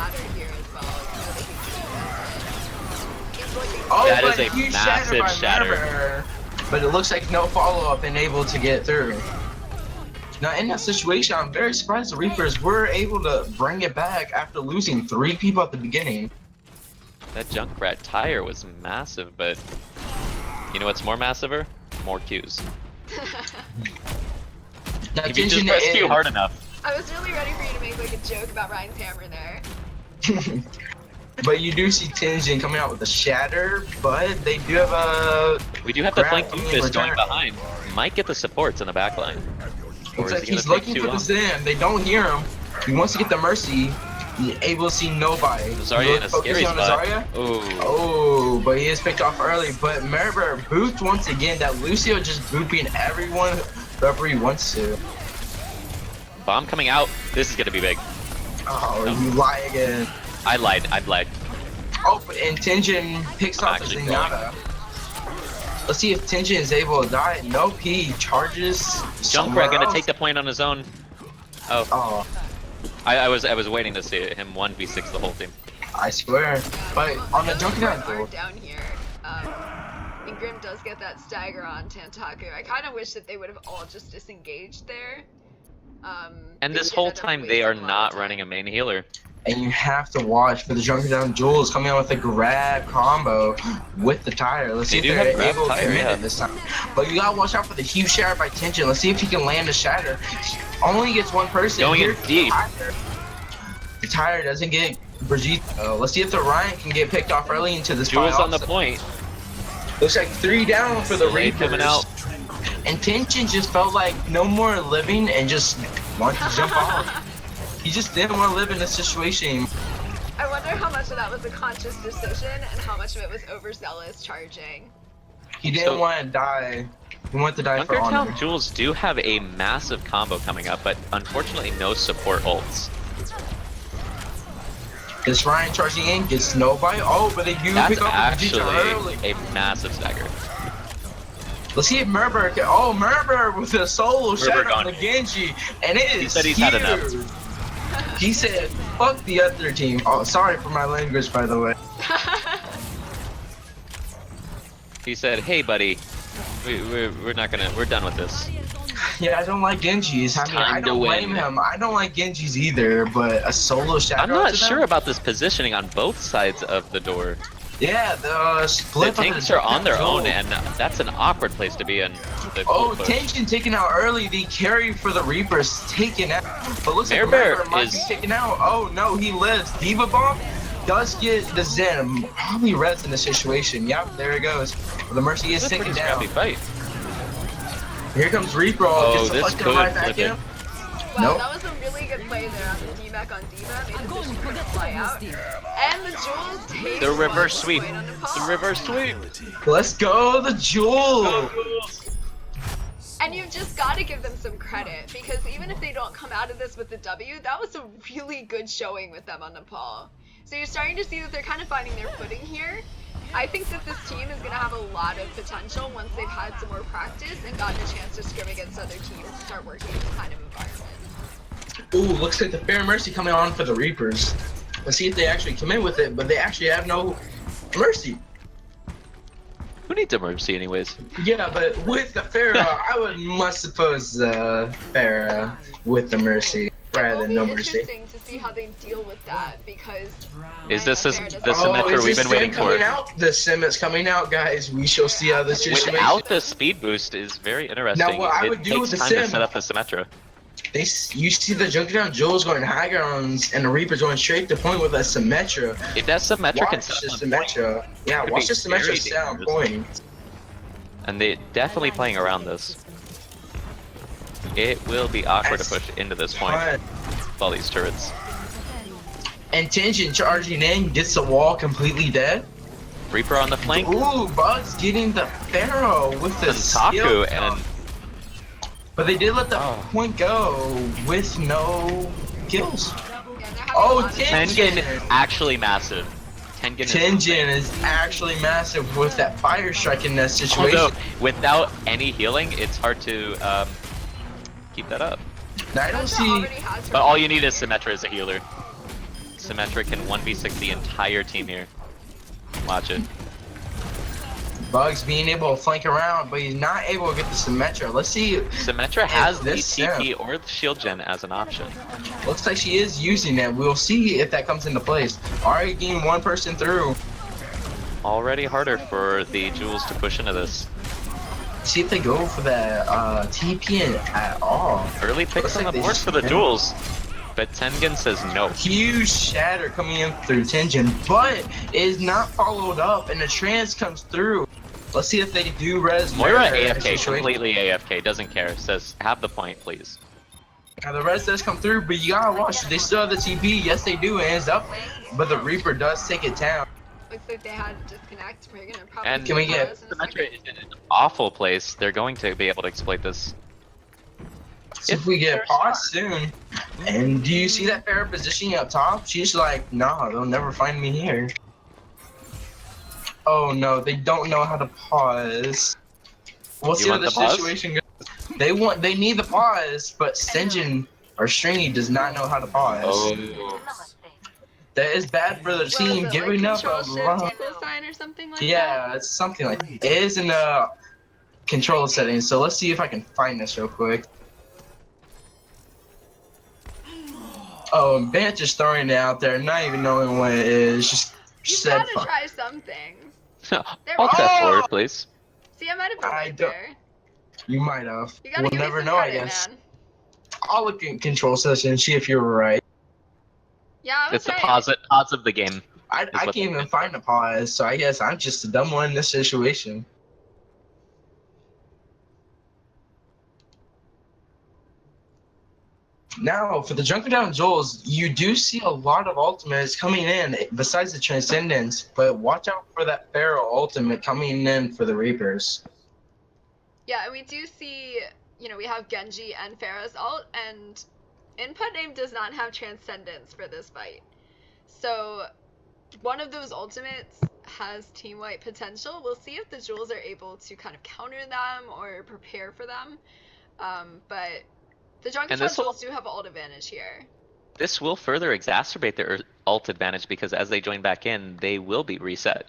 Oh, that is a massive shatter. But it looks like no follow-up and able to get through. Now in that situation, I'm very surprised the Reapers were able to bring it back after losing 3 people at the beginning. That Junkrat tire was massive, but you know what's more massiver? More Qs. Now, if you just press Q hard enough. I was really ready for you to make like a joke about Ryan's hammer there. But you do see Tenjin coming out with a shatter, but they do have a... We do have the flank Doomfist going behind. Might get the supports in the back line. Looks like he's looking for the Zen. They don't hear him. He wants to get the Mercy. He's able to see nobody. Zarya in a scary spot. Oh, but he is picked off early. But Maribor booped once again. That Lucio just booping everyone whoever he wants to. bomb coming out. This is gonna be big. Oh, you lie again. I lied. Oh, and Tenjin picks I'm off the actually Zenyatta. Let's see if Tenjin is able to die. Nope, he charges. Junkrat gonna take the point on his own. Oh, Oh, I was waiting to see him 1v6 the whole team. I swear. But on the Junkertown are though, down here. And Grim does get that stagger on Tantaku. I kind of wish that they would have all just disengaged there. And they this did whole end up time they are wasting a lot not of running a time. main healer. and you have to watch for the Junkertown Jules coming out with a grab combo with the tire. Let's see They if do have they're grab able to tire, commit yeah. it this time. But you gotta watch out for the huge shatter by Tenjin. Let's see if he can land a shatter. He only gets one person. Going in Here's the deep. tire. The tire doesn't get Brigitte. Let's see if the Ryan can get picked off early into this fight Jules on the also. point. Looks like 3 down for the Blade Reapers. coming out. And Tenjin just felt like no more living and just wanted to jump off. He just didn't want to live in this situation. I wonder how much of that was a conscious decision and how much of it was overzealous charging. He didn't want to die. He wanted to die for honor. Junkertown Jules do have a massive combo coming up, but unfortunately no support ults. This Ryan charging in gets no bite. Oh, but they do That's pick up the Vegeta early. actually a massive stagger. Let's see if Murber can. Oh, Murber with a solo shot on gone. the Genji, and it is He said he's huge. had enough. He said, "Fuck the other team." Oh, sorry for my language, by the way. He said, "Hey, buddy, we're not gonna. We're done with this." Yeah, I don't like Genji's. I mean, I Time to don't blame win. him. I don't like Genji's either, but a solo shadow. I'm not to them? sure about this positioning on both sides of the door. Yeah, the The split. tanks are on their own, and that's an awkward place to be in. The Oh, push. Tension taken out early. The carry for the Reapers taken out. But looks like Bear Bear Reaper might be is- taken out. Oh no, he lives. Diva Bomb does get the Zen. Probably res in this situation. Yep, there it goes. The Mercy is It's a taken pretty down. scrappy fight. Here comes Reaper. Oh, Gets the this flush could right back flip in. it. Wow, Nope. that was a really good play there on the D-Mac on Diva. Made the vision for the fly out. And the Jules take The reverse one sweep. point on The Nepal. reverse sweep. Let's go, the Jewel. And you've just got to give them some credit, because even if they don't come out of this with the W, that was a really good showing with them on Nepal. So you're starting to see that they're kind of finding their footing here. I think that this team is going to have a lot of potential once they've had some more practice and gotten a chance to scrim against other teams and start working in this kind of environment. Ooh, looks like the Fair Mercy coming on for the Reapers. Let's see if they actually commit with it, but they actually have no mercy. Who needs a mercy anyways? Yeah, but with the Pharaoh, I would must suppose Pharaoh with the mercy rather It'll than be no mercy. interesting to see how they deal with that, because Is this the Oh, Symmetra is we've this been waiting Sim for? coming out? The Sim is coming out, guys. We shall see how this situation. Without the speed boost is very interesting. Now, what I it would do takes with the time Sim- to set up the Symmetra. You see the Junkertown Jules going high grounds and the Reapers going straight to point with a Symmetra. If that Symmetra can Watch set the up on point, Symmetra. Yeah, could watch be the Symmetra very stay on dangerous. point. and they definitely playing around this. It will be awkward to push into this point with all these turrets. And Tenjin charging in gets the wall completely dead. Reaper on the flank, Ooh, Bugs getting the Pharaoh with the skill. Taku, and But they did let the Oh. point go with no kills. yeah, they're having a Oh, lot of Tengen actually massive. Tengen is Tenjin is actually massive with that fire strike in that situation. although without any healing, it's hard to keep that up. Now, I don't Symmetra see. already has her But all you need is Symmetra as a healer. Symmetra can 1v6 the entire team here. Watch it. Bugs being able to flank around, but he's not able to get the Symmetra. Let's see. Symmetra has the this TP or the shield gen as an option. Looks like she is using it. We'll see if that comes into place. Already getting one person through. Already harder for the Jules to push into this. See if they go for that TP at all. Early picks Looks on like the they board just- for the Jules, but Tengen says no. Huge shatter coming in through Tenjin, but it is not followed up, and the trans comes through. Let's see if they do res. Moira Murder AFK, situation. completely AFK, doesn't care. Says, have the point, please. Now the res does come through, but you gotta watch. They still have the TP. Yes, they do. It ends up, but the Reaper does take it down. Looks like they had to disconnect. We're gonna probably And Can we get- close in a Symmetra second. is in an awful place. They're going to be able to exploit this. So if we get pause soon, and do you see that Pharah positioning up top? She's like, nah, they'll never find me here. Oh no, they don't know how to pause. We'll see how the situation goes. They need the pause, but Sinjin or Stringy does not know how to pause. Oh. That is bad for the team, Like giving up control a shift lot. equal sign or something like that? Yeah, it's something like that. It is in the control settings, so let's see if I can find this real quick. Oh, Bant just throwing it out there, not even knowing what it is. Just You've said, got to try some things. Alt F4, please. See, I might have been right there. You might have. You gotta We'll give me never some know, I credit, guess. man. I'll look in control session and see if you're right. Yeah, I was It's the right. pause of the game. I can't even find a pause, so I guess I'm just a dumb one in this situation. Now, for the Junkertown Jules, you do see a lot of ultimates coming in besides the Transcendence, but watch out for that Pharaoh ultimate coming in for the Reapers. Yeah, and we do see, you know, we have Genji and Pharah's ult, and Input Name does not have Transcendence for this fight. So, one of those ultimates has team wipe potential. We'll see if the Jules are able to kind of counter them or prepare for them. But the Junkertown Jules do have ult advantage here. This will further exacerbate their ult advantage because as they join back in, they will be reset.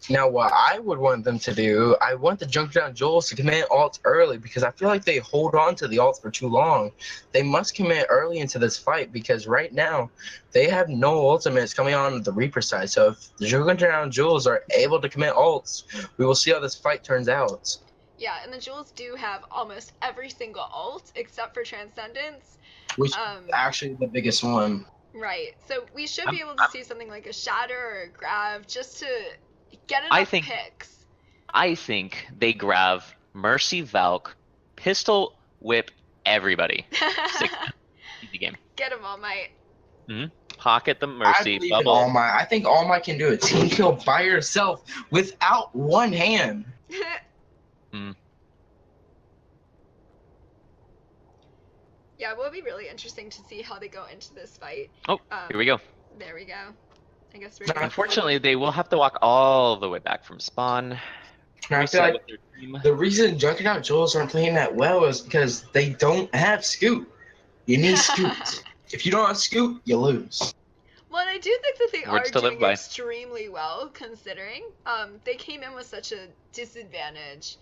Now, what I would want them to do, I want the Junkertown Jules to commit ults early because I feel like they hold on to the ults for too long. They must commit early into this fight because right now they have no ultimates coming on the Reaper side. So if the Junkertown Jules are able to commit ults, we will see how this fight turns out. Yeah, and the Jules do have almost every single ult except for Transcendence. Which is actually the biggest one. Right. So we should be able to see something like a Shatter or a Grav just to get enough picks. I think they grab Mercy Valk, pistol whip everybody. Easy game. Get them, All Might. Pocket the Mercy I bubble. All Might. I think All Might can do a team kill by herself without one hand. Yeah, it will be really interesting to see how they go into this fight. Oh, here we go. There we go. I guess we're good. Unfortunately, they will have to walk all the way back from spawn. I feel like the reason Junkertown Jules aren't playing that well is because they don't have Scoot. You need Scoot. If you don't have Scoot, you lose. Well, and I do think that they Words are to live doing by. extremely well, considering they came in with such a disadvantage,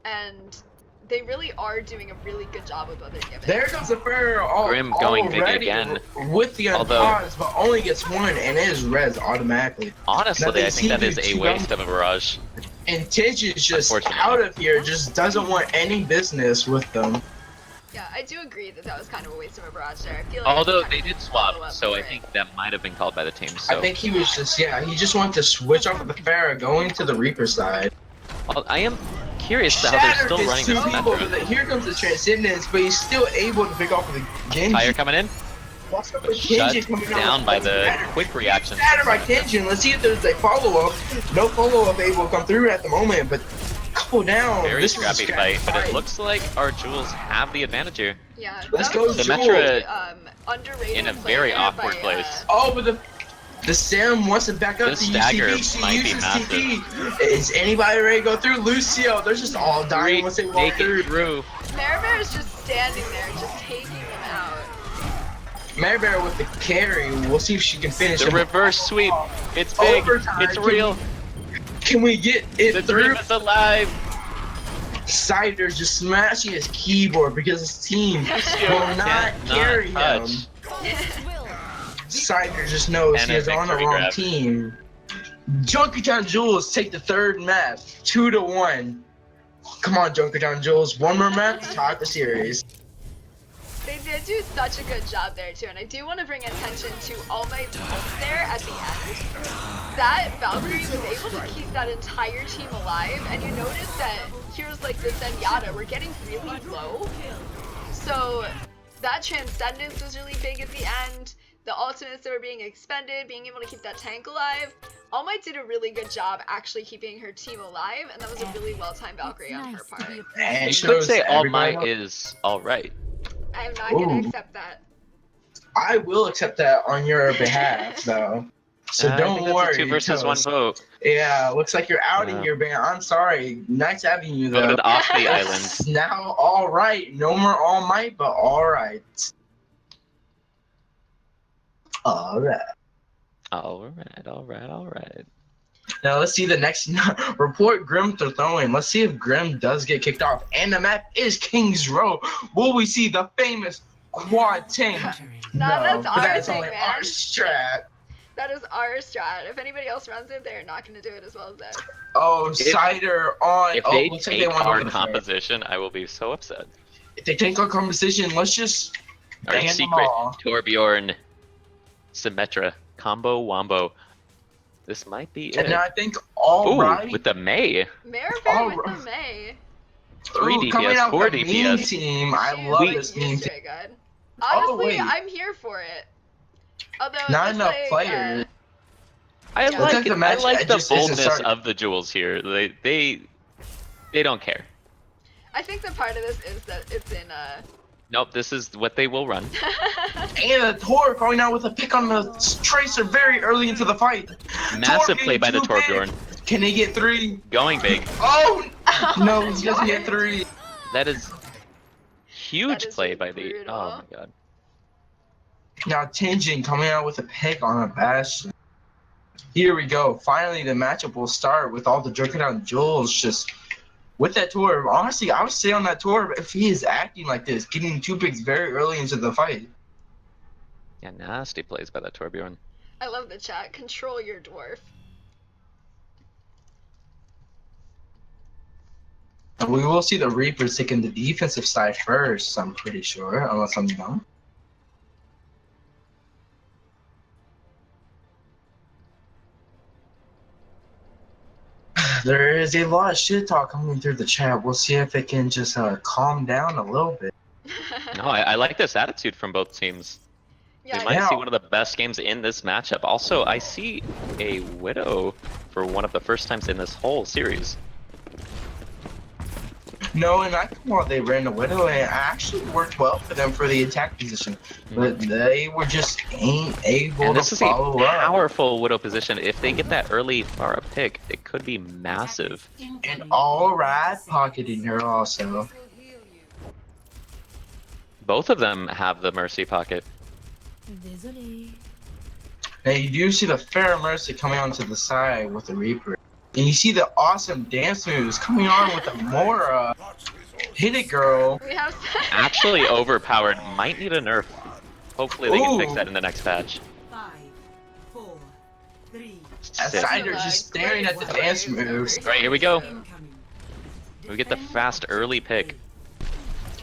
and they really are doing a really good job with what they're given. There goes the Pharaoh Grim going big again. With the unpause, but only gets one, and it is res automatically. Honestly, I think that is a waste of a barrage. And Tidge is just out of here, just doesn't want any business with them. Yeah, I do agree that that was kind of a waste of a barrage there. I feel like although they did swap, so I think that might have been called by the team. So. I think he was just, he just wanted to switch off of the Pharaoh going to the Reaper side. Well, I am curious how they're still running this metro. Here comes the Transcendence, but he's still able to pick off the Genji. Fire coming in. Shut down by the quick reaction. Shattered by Tension. Let's see if there's a follow-up. No follow-up able to come through at the moment, but couple down. Very scrappy fight, but it looks like our Jules have the advantage here. Yeah, let's go the Jules. Underrated in a very awkward place. Oh, but the Sam wants to back up this to stagger UCB. She might be uses massive. TP. Is anybody ready to go through? Lucio, they're just all dying once they walk through. Marabear is just standing there, just taking them out. Marabear with the carry. We'll see if she can finish the reverse sweep. It's big. Overtime. It's real. Can we get it the through? Dream is alive. Cider's just smashing his keyboard because his team will not carry him. Cider just knows he is on the wrong team. Junkertown Jules take the third map, 2-1. Come on, Junkertown Jules, one more map to tie the series. They did do such a good job there too, and I do want to bring attention to All Might's ult there at the end. That Valkyrie was able to keep that entire team alive, and you notice that heroes like the Zenyatta were getting really low. So that Transcendence was really big at the end. The ultimates that were being expended, being able to keep that tank alive. All Might did a really good job actually keeping her team alive, and that was a really well-timed Valkyrie on her part. And You shows could say All everybody Might is alright. I am not gonna Ooh. accept that. I will accept that on your behalf, though. So I don't think that's worry. a 2 versus 1 Toast. vote. Yeah, looks like you're out Yeah. in here, man. I'm sorry. Nice having you, though. Voted off the island. It's now all right. No more All Might, but all right. All right. Alright. Now let's see the next report. Grim to throwing. Let's see if Grim does get kicked off. And the map is King's Row. Will we see the famous quad tank? Nah, that's but our that's thing, only man. our strat. That is our strat. If anybody else runs it, they're not gonna do it as well as that. Oh, Cider on. If Oh, they looks like take they want our to composition, I will be so upset. If they take our composition, let's just Our ban them secret all. Torbjorn Symmetra combo wombo. This might be And it. now I think all Ooh, right. with the May. Mare with the May. 3 Ooh, coming DPS, out 4 with the meme DPS. team. I She love is this meme used team. to it good. Honestly, wait. I'm here for it. Although Not just enough like, players. I Looks like like the it. I match like the just isn't boldness started. of the jewels here. They don't care. I think the part of this is that it's in Nope, this is what they will run. And the Tor going out with a pick on the Tracer very early into the fight. Massive Tor play by the getting too Torbjorn. big. Can he get 3? Going big. Oh! No, he doesn't get 3. That is huge That is play by the. brutal. Oh my god. Now Tinjin coming out with a pick on a Bastion. Here we go. Finally, the matchup will start with all the Junkertown jewels just with that Tor. Honestly, I would say on that Tor, if he is acting like this, getting 2 picks very early into the fight. Yeah, nasty plays by that Torbjorn. I love the chat. Control your dwarf. And we will see the Reapers taking the defensive side first, I'm pretty sure, unless I'm dumb. There is a lot of shit talk coming through the chat. We'll see if it can just calm down a little bit. No, I like this attitude from both teams. Yeah, We might Yeah. see one of the best games in this matchup. Also, I see a Widow for one of the first times in this whole series. No, and I thought they ran a Widow, and it actually worked well for them for the attack position. But they were just ain't able And to this is a follow up. powerful Widow position. If they get that early Pharah pick, it could be massive. And all right, pocketing her also. Both of them have the Mercy pocket. Now you do see the Fair Mercy coming onto the side with the Reaper. And you see the awesome dance moves coming on with the Mora. Hit it, girl. we have Actually overpowered. Might need a nerf. Hopefully they can fix Ooh. that in the next patch. 5, 4, 3, As Sick. Cider just staring at the dance moves. Right, here we go. incoming. We get the fast early pick.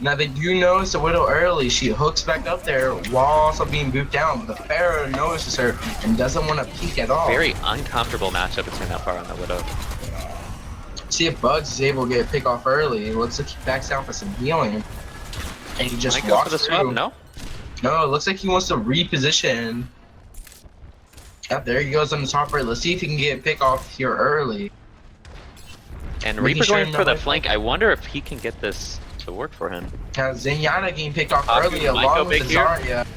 Now they do notice the Widow early. She hooks back up there while also being booped down. But the Pharaoh notices her and doesn't want to peek at all. Very uncomfortable matchup between that Pharah and the Widow. See if Bugs is able to get a pick off early. It looks like he backs down for some healing. And he just Might go walks for the swap, through. no? No, it looks like he wants to reposition. Yep, there he goes on the top right. Let's see if he can get a pick off here early. And Making Reaper sure going for the nobody- flank. I wonder if he can get this to work for him. Now Zenyatta getting picked off Aku early might go along with big here. Zarya.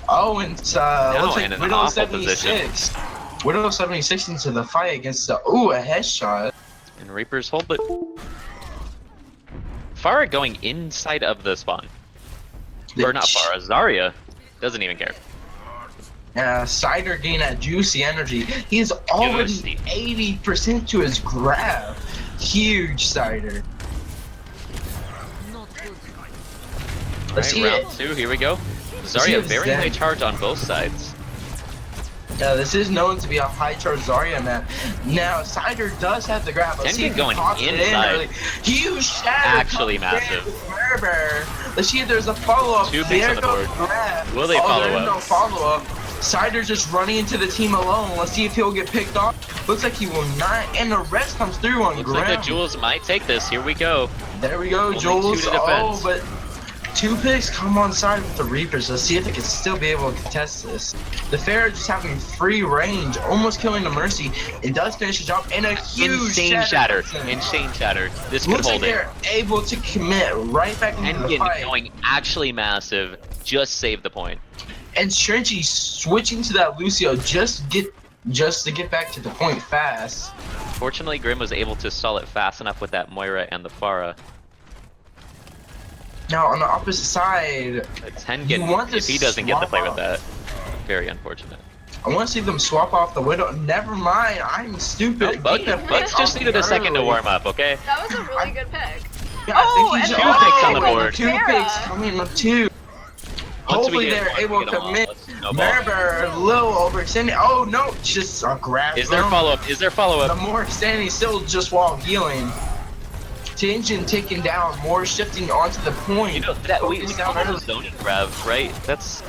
Oh, and looks Now like in an Widow awful 76. Widow 76 into the fight against the a headshot. And Reapers hold it. Pharah going inside of the spawn. Or not Pharah, Zarya doesn't even care. Cider getting that juicy energy. He's already Juicy. 80% to his grab. Huge Cider. Let's see Alright, it. round 2, here we go. see Zarya if very Zen- high charge on both sides. This is known to be a high charge Zarya map. Now, Cider does have the grab. Let's Tengen see if he going pops it in inside. early. Huge shatter. Actually comes in massive. with Berber. Let's see if there's a follow-up. 2 picks There on the goes board. grab. Will they follow there's up? no follow-up. Cider's just running into the team alone. Let's see if he'll get picked off. Looks like he will not. And the rest comes through on Looks like ground. the Jules might take this. Here we go. There we go, Only Jules. 2 to defense. Oh, but Two picks come on side with the Reapers. Let's see if they can still be able to contest this. The Pharah just having free range, almost killing the Mercy. It does finish the job, and a huge Insane shatter. comes in. Insane shatter. This could Looks like hold it. they're able to commit right back into the Engine fight. going actually massive. Just save the point. And Trenchy switching to that Lucio just to get back to the point fast. Fortunately, Grim was able to stall it fast enough with that Moira and the Pharah. Now on the opposite side, But Tengen, want to if he doesn't get to swap play with out. that, very unfortunate. I want to see them swap off the Widow. Never mind, I'm stupid. Bugs Get the pick just off needed a second to early. warm up, okay? That was a really good pick. Yeah, Oh, I think and he's two picks on the board. Two Pharah. picks coming up too. Once we Hopefully get they're one, able we to get them all. commit. Let's snowball. Merber a little overextended. Oh no, just a grab. Is there follow-up? Is there The follow-up? more standing still just while healing. Tension taken down, more shifting onto the point. You know, that we Focus call down that a early. zoning grab, right? That's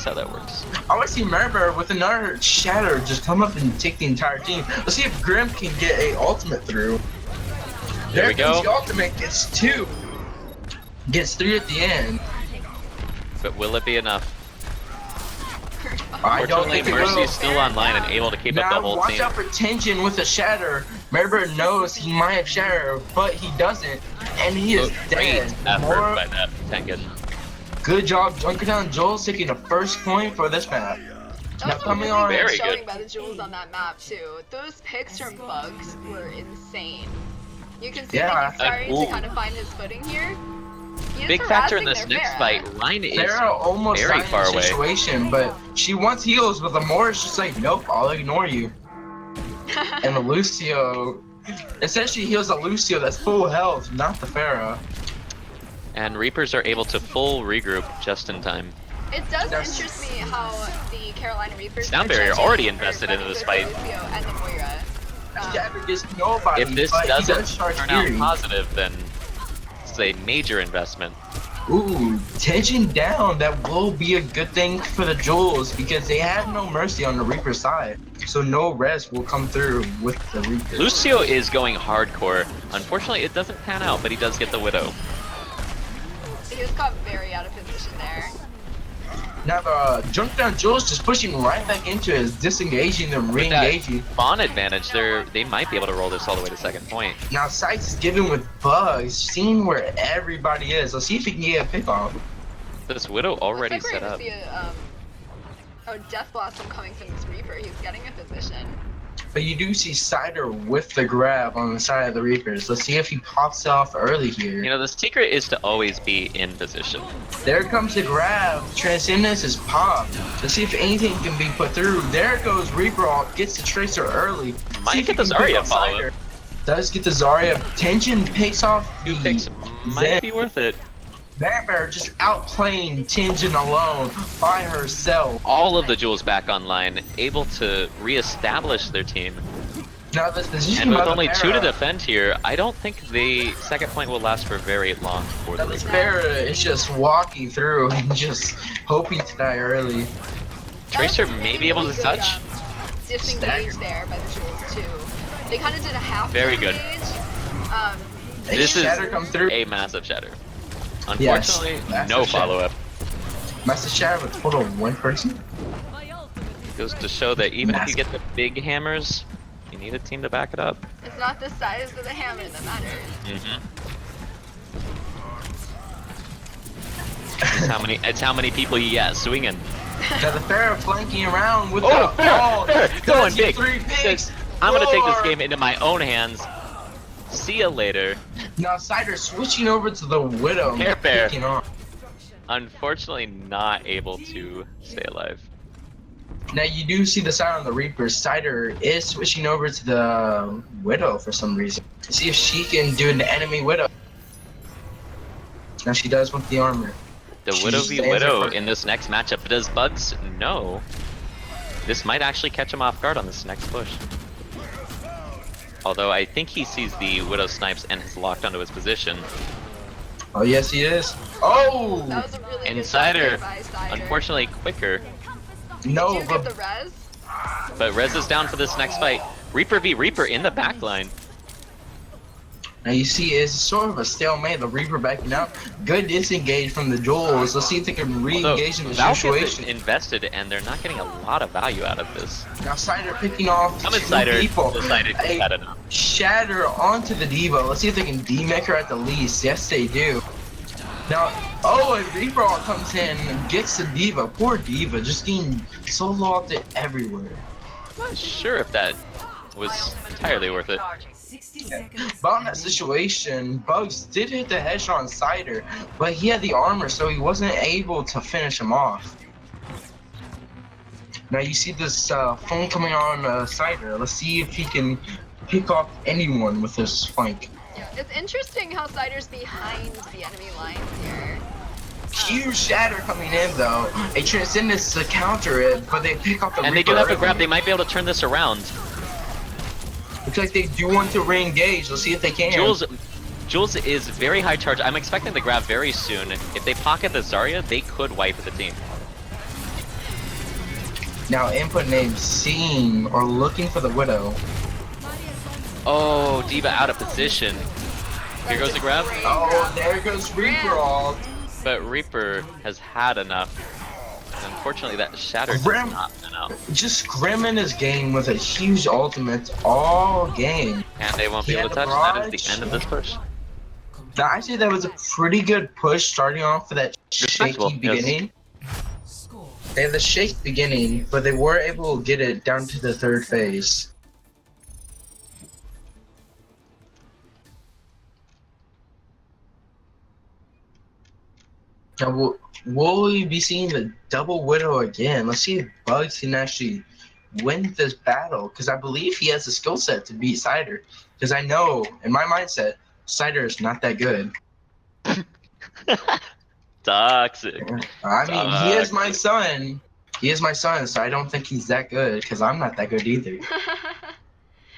how that works. I want to see Merber with another shatter just come up and take the entire team. Let's see if Grim can get a ultimate through. There we comes go. The ultimate gets 2. Gets 3 at the end. But will it be enough? I don't Fortunately, think it will. Mercy's still online and able to keep up the Now whole watch team. out for Tension with a shatter. Merber knows he might have shatter, but he doesn't, and he is Great dead. effort More by that Tengen. good job, Junkertown. Joel's taking the first point for this map. That Now was a coming really on. good Very showing good. by the Jewels on that map too. Those picks from Bugs were insane. You can see Yeah. that he's starting Ooh. to kind of find his footing here. He is Big factor in harassing this their next Pharah. fight. Ryan is They're almost very dying far in away. the situation, but she wants heals, but the Moore is just like, nope, I'll ignore you. And the Lucio, essentially heals the Lucio that's full health, not the Pharah. And Reapers are able to full regroup just in time. It does Yes. interest me how the Carolina Reapers Sound are barrier judging already for invested running into this with fight. Lucio and the Moira. Shatter gets nobody, If this but he doesn't does charge turn out Fury. positive, then it's a major investment. Ooh, tension down. That will be a good thing for the Jewels because they have no mercy on the Reaper side. So no res will come through with the Reaper. Lucio is going hardcore. Unfortunately, it doesn't pan out, but he does get the Widow. He was caught very out of position there. Now the Junkertown Jewels just pushing right back into it, disengaging and With that re-engaging. spawn advantage, they might be able to roll this all the way to second point. Now Sights is given with Bugs, seeing where everybody is. Let's see if he can get a pick off. This Widow already Looks like set we're up. gonna see a Death Blossom coming from this Reaper. He's getting a position. But you do see Cider with the grab on the side of the Reapers. Let's see if he pops off early here. You know, the secret is to always be in position. There comes the grab. Transcendence is popped. Let's see if anything can be put through. There goes Reaper off. Gets the Tracer early. Might See if get he the can pick Zarya off follow Cider. Does get the Zarya. Tension picks off Two the picks might Zen. be worth it. Vampire just outplaying Tension alone by herself. All of the Jewels back online, able to reestablish their team. Now this position And with by the only 2 to Pharah. defend here, I don't think the second point will last for very long for Now the this Reaper. Pharah is just walking through and just hoping to die early. Tracer That was may be able to really touch. good, disengage there by the Jewels too. They kind of did a half Very good. disengage. A This is shatter come through. a massive shatter. Yes, Unfortunately, massive no shatter. follow-up. Master Shatter with total of 1 person. Goes to show that even if you get the big hammers, you need a team to back it up. It's not the size of the hammer that matters. It's how many people you get swinging. Now the Pharah flanking around with Oh, the Pharah, going does get big. 3 picks. I'm gonna take this 4. game into my own hands. See ya later. Now Cider switching over to the Widow. Care Bear. Picking off. Unfortunately, not able to stay alive. Now you do see the side on the Reaper. Cider is switching over to the Widow for some reason. To see if she can do an enemy Widow. Now she does with the armor. The She Widow v stands Widow her- in this next matchup. Does Bugs know? This might actually catch him off guard on this next push. Although I think he sees the Widow snipes and has locked onto his position. Oh yes he is. Oh That was a really good Insider, shot by Cider. unfortunately quicker, no, Did you get but the res? but Rez is down for this next fight. Reaper v Reaper in the backline. Now you see it's sort of a stalemate. The Reaper backing up. Good disengage from the Jules. Let's see if they can re-engage in the situation. Invested and they're not getting a lot of value out of this. Now Cider picking off I'm in two Cider. people. Decided A had enough. Shatter onto the Diva. Let's see if they can demake her at the least. Yes, they do. Now, oh, a Reaper all comes in and gets the Diva. Poor Diva, just getting solo opted everywhere. I'm not sure if that was entirely worth it. 60 seconds. But in that situation, Bugs did hit the headshot on Cider, but he had the armor, so he wasn't able to finish him off. Now you see this phone coming on Cider. Let's see if he can pick off anyone with this flank. Yeah, it's interesting how Cider's behind the enemy lines here. Huge Shatter coming in though. A Transcendence to counter it, but they pick up the And they Reaper do have a early. grab. They might be able to turn this around. Looks like they do want to re-engage. Let's see if they can. Jules is very high charge. I'm expecting the grab very soon. If they pocket the Zarya, they could wipe the team. Now input name seeing or looking for the Widow. Oh, Diva out of position. Here goes the grab. Oh, there goes Reaper all. But Reaper has had enough. And unfortunately, that Shatter does Grim. not win out. Just Grim in his game with a huge ultimate all game. And they won't be He able had to a touch. That is barrage. the end of this push. Now, actually, that was a pretty good push starting off with that Respectable, shaky yes. beginning. Score. They had the shake beginning, but they were able to get it down to the third phase. Now, will we be seeing the double Widow again? Let's see if Bugs can actually win this battle, because I believe he has the skill set to beat Cider. Because I know, in my mindset, Cider is not that good. Toxic. I mean, he is my son. He is my son, so I don't think he's that good, because I'm not that good either.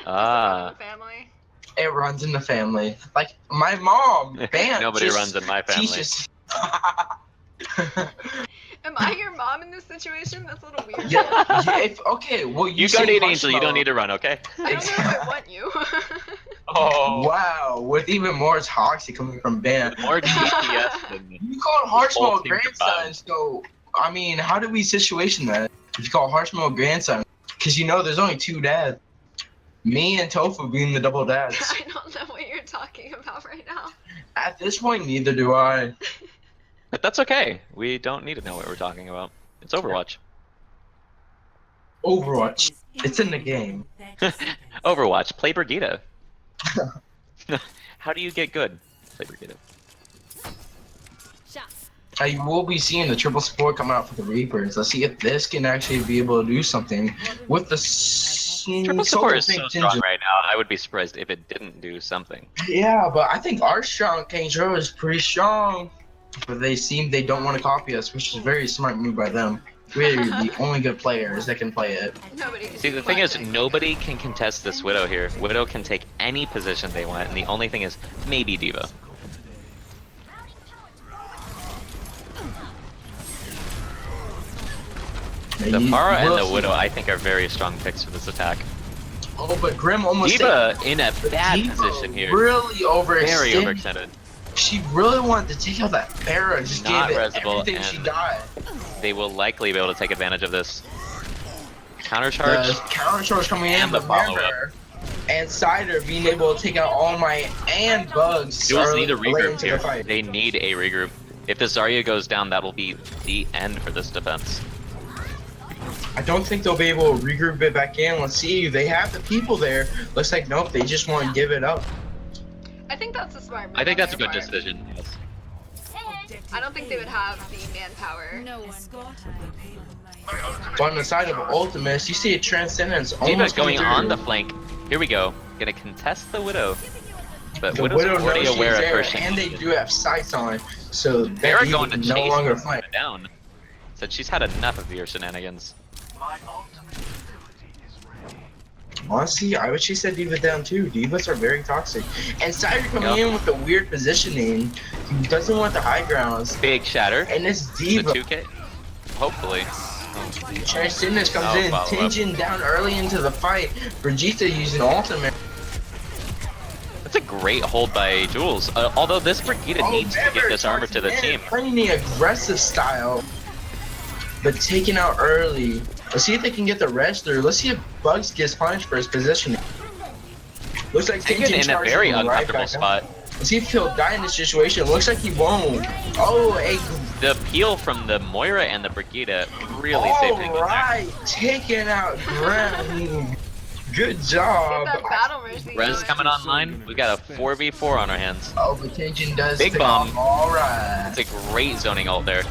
Ah. Family. It runs in the family. Like, my mom, Bam, Nobody just runs in my family. teaches- Am I your mom in this situation? That's a little weird. Okay, well, You say Guardian Hush Angel, you Mode. don't need to run, okay? I don't know if I want you. Oh. Wow, with even more toxic coming from Bam. More DPS than You called Harsh Whole Mode team grandson, combined. so, I mean, how do we situation that? If you call Harsh Mode grandson, because you know there's only two dads. Me and Tofu being the double dads. I don't know what you're talking about right now. At this point, neither do I. But that's okay. We don't need to know what we're talking about. It's Overwatch. Overwatch. It's in the game. 30 seconds. Overwatch. Play Brigitte. How do you get good? Play Brigitte. I will be seeing the triple support come out for the Reapers. Let's see if this can actually be able to do something with the Triple support is so strong right now. I would be surprised if it didn't do something. Yeah, but I think our strong Kangro is pretty strong. But they seem they don't want to copy us, which is a very smart move by them. We're the only good players that can play it. Nobody can See, the thing is, nobody can contest this Widow here. Widow can take any position they want, and the only thing is maybe Diva. The Pharah and the Widow, I think, are very strong picks for this attack. Oh, but Grim almost Diva in a bad Diva position here. really Very overextended. overextended. She really wanted to take out that Pharah. Just Not gave it resible, everything she and- got. They will likely be able to take advantage of this. Counter The charge. counter charge coming in, And the but follow-up. Mirror and Cider being able to take out All Might and Bugs. Jules early- need a late regroup into the here. fight. They need a regroup. If this Zarya goes down, that will be the end for this defense. I don't think they'll be able to regroup it back in. Let's see. They have the people there. Looks like nope. They just want to give it up. I think that's a smart move. I think on that's a their good part. decision. Yes. I don't think they would have the manpower. No one Escort. But on the side of Ultimus, you see a Transcendence Diva almost going coming on through. the flank. Here we go. Gonna contest the Widow. But The Widow's Widow already knows she's aware of there, her and they shenanigans. do have sights on, so They're that going to no chase longer her fight. down. Said she's had enough of your shenanigans. Honestly, I wish she said Diva down too. Divas are very toxic. And Cider coming Yep. in with the weird positioning. He doesn't want the high grounds. Big shatter. And it's The Diva. 2K. Hopefully. Transcendence comes in, follow up. tinging down early into the fight. Brigitte using ultimate. That's a great hold by Jules. Although this Brigida needs to get this armor to the team. Playing the aggressive style, but taken out early. Let's see if they can get the rest through. Let's see if Bugs gets punished for his positioning. Looks like Taken in a very uncomfortable spot. Let's see if he'll die in this situation. Looks like he won't. Oh, the peel from the Moira and the Brigida really saved it. Alright, taking out Grim. Good job. Get that battle mercy Res going. coming online. We got a 4v4 on our hands. Oh, but Tension does Big take bomb. off. Alright. It's a great zoning ult there.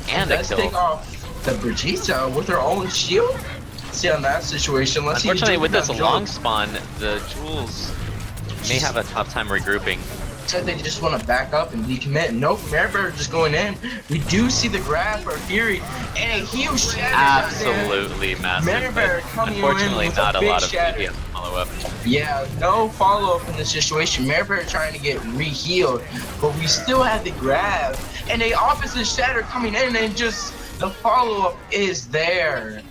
And a Let's kill. take off the Brigitte with her own shield. See on that situation. Let's Unfortunately, see with this long spawn, the Jules may have a tough time regrouping. Said they just want to back up and decommit. Nope, Maribel just going in. We do see the grab for Fury and a huge shatter. Absolutely massive. Maribel coming Unfortunately, in with not a a big lot of shatter. DPS follow up. Yeah, no follow-up in this situation. Maribel trying to get re-healed, but we still have the grab. And a opposite shatter coming in and just the follow-up is there.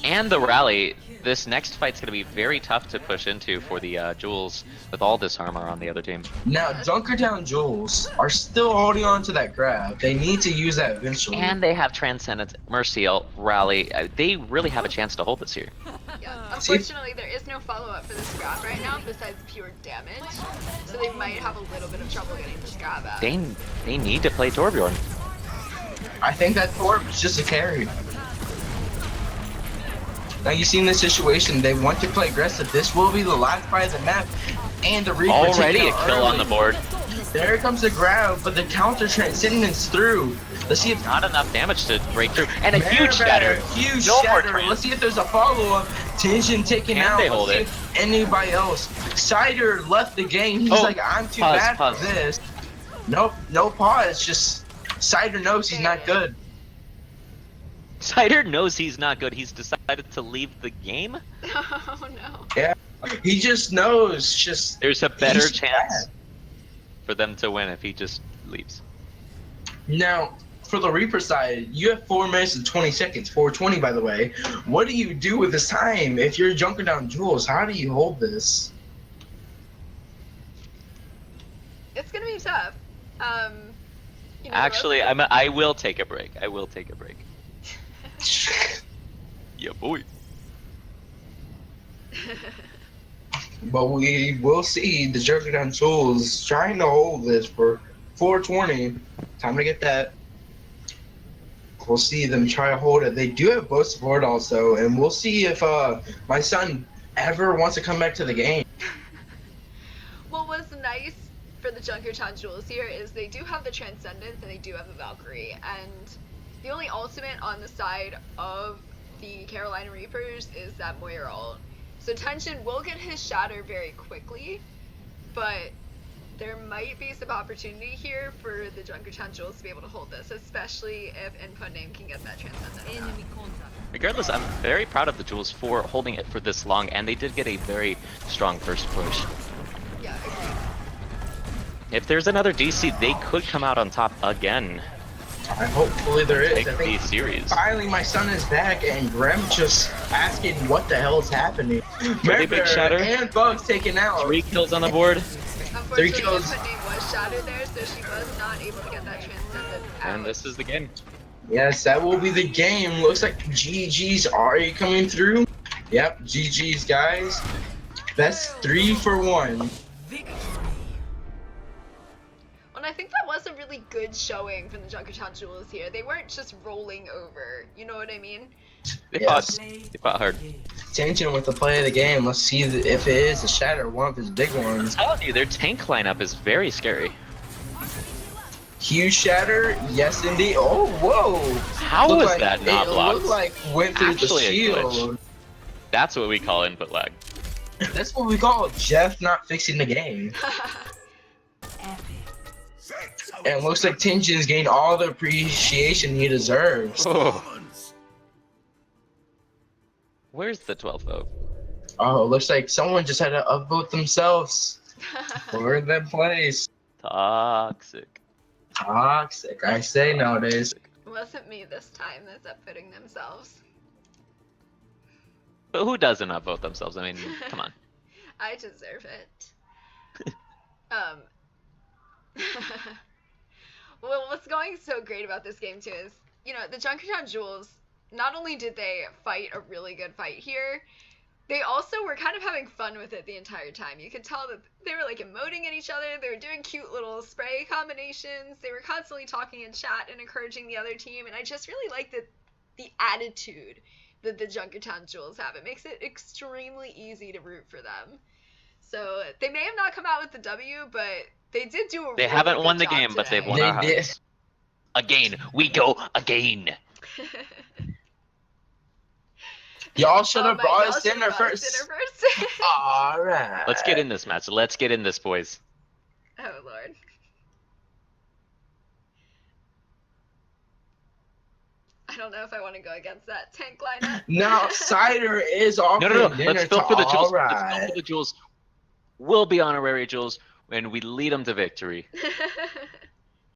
And the rally. This next fight's going to be very tough to push into for the Jules with all this armor on the other team. Now, Junkertown Jules are still holding on to that grab. They need to use that eventually. And they have Transcendence, Merciel, Rally. They really have a chance to hold this here. Yeah. Unfortunately, there is no follow-up for this grab right now besides pure damage, so they might have a little bit of trouble getting this grab out. They need to play Torbjorn. I think that Torb is just a carry. Now you see in this situation, they want to play aggressive. This will be the last fight of the map, and the Reaper Already a taking out kill early. on the board. There comes the grab, but the counter transcendence through. Let's see if Not enough damage to break through. And a huge shatter. Huge No more shatter. trans. Let's see if there's a follow-up. Tension taken Can out. they Let's hold see it? if anybody else. Cider left the game. He's Oh, like, I'm too pause, bad pause. for this. Nope, no pause. Just Cider knows he's not good. Cider knows he's not good. He's decided to leave the game. Oh no. Yeah, he just knows. Just There's a better he's chance bad. for them to win if he just leaves. Now, for the Reaper side, you have 4 minutes and 20 seconds. 4:20, by the way. What do you do with this time? If you're Junkertown Jules, how do you hold this? It's gonna be tough. You know, Actually, I will take a break. I will take a break. Yeah, boy. But we will see the Junkertown Jules trying to hold this for 4:20. Time to get that. We'll see them try to hold it. They do have both support also, and we'll see if my son ever wants to come back to the game. Well, what's nice for the Junkertown Jewels here is they do have the Transcendence and they do have the Valkyrie, and the only ultimate on the side of the Carolina Reapers is that Moira ult. So Tension will get his shatter very quickly, but there might be some opportunity here for the Junkertown Jewels to be able to hold this, especially if Input Name can get that Transcendence out. Enemy contact. Regardless, I'm very proud of the Jules for holding it for this long, and they did get a very strong first push. Yeah, agreed. If there's another DC, they could come out on top again. Hopefully there is. Take I the think series. finally my son is back, and Graham just asking what the hell is happening. Really big shatter. And Bugs taken out. 3 kills on the board. Unfortunately, kills. Input Name was shattered there, so she was not able to get that Transcendence out. And this is the game. Yes, that will be the game. Looks like GG's already coming through. Yep, GG's guys. Best 3 for 1. Victory. And I think that was a really good showing from the Junkertown Jewels here. They weren't just rolling over, you know what I mean? They Yes. fought hard. Tension with the play of the game. Let's see if it is a shatter, one of his big ones. I'm telling you, their tank lineup is very scary. Huge shatter, yes indeed. Oh, whoa! How Looked was like- that not It blocked? looked like went through Actually a the shield. That's what we call input lag. That's what we call Jeff not fixing the game. Epic. And it looks like Tension's gained all the appreciation he deserves. Oh. Where's the 12th vote? Oh, looks like someone just had to upvote themselves for their place. Toxic. Toxic, I say nowadays. It wasn't me this time that's upfitting themselves. But who doesn't upvote themselves? I mean, come on. I deserve it. Um, well, what's going so great about this game too is, you know, the Junkertown Jewels, not only did they fight a really good fight here, they also were kind of having fun with it the entire time. You could tell that they were like emoting at each other, they were doing cute little spray combinations, they were constantly talking in chat and encouraging the other team, and I just really like the attitude that the Junkertown Jewels have. It makes it extremely easy to root for them. So they may have not come out with the W, but they did do a They really haven't good won the job game, but they've today. won They our did. hearts. Again, we go again. Y'all should have Oh, brought y'all us should've dinner brought us first. dinner first. All right. Let's get in this match. Let's get in this, boys. Oh, Lord. I don't know if I want to go against that tank lineup. Now Cider is offering No. dinner Let's go to for the jewels. all Let's go right. for the jewels. We'll be honorary jewels when we lead them to victory.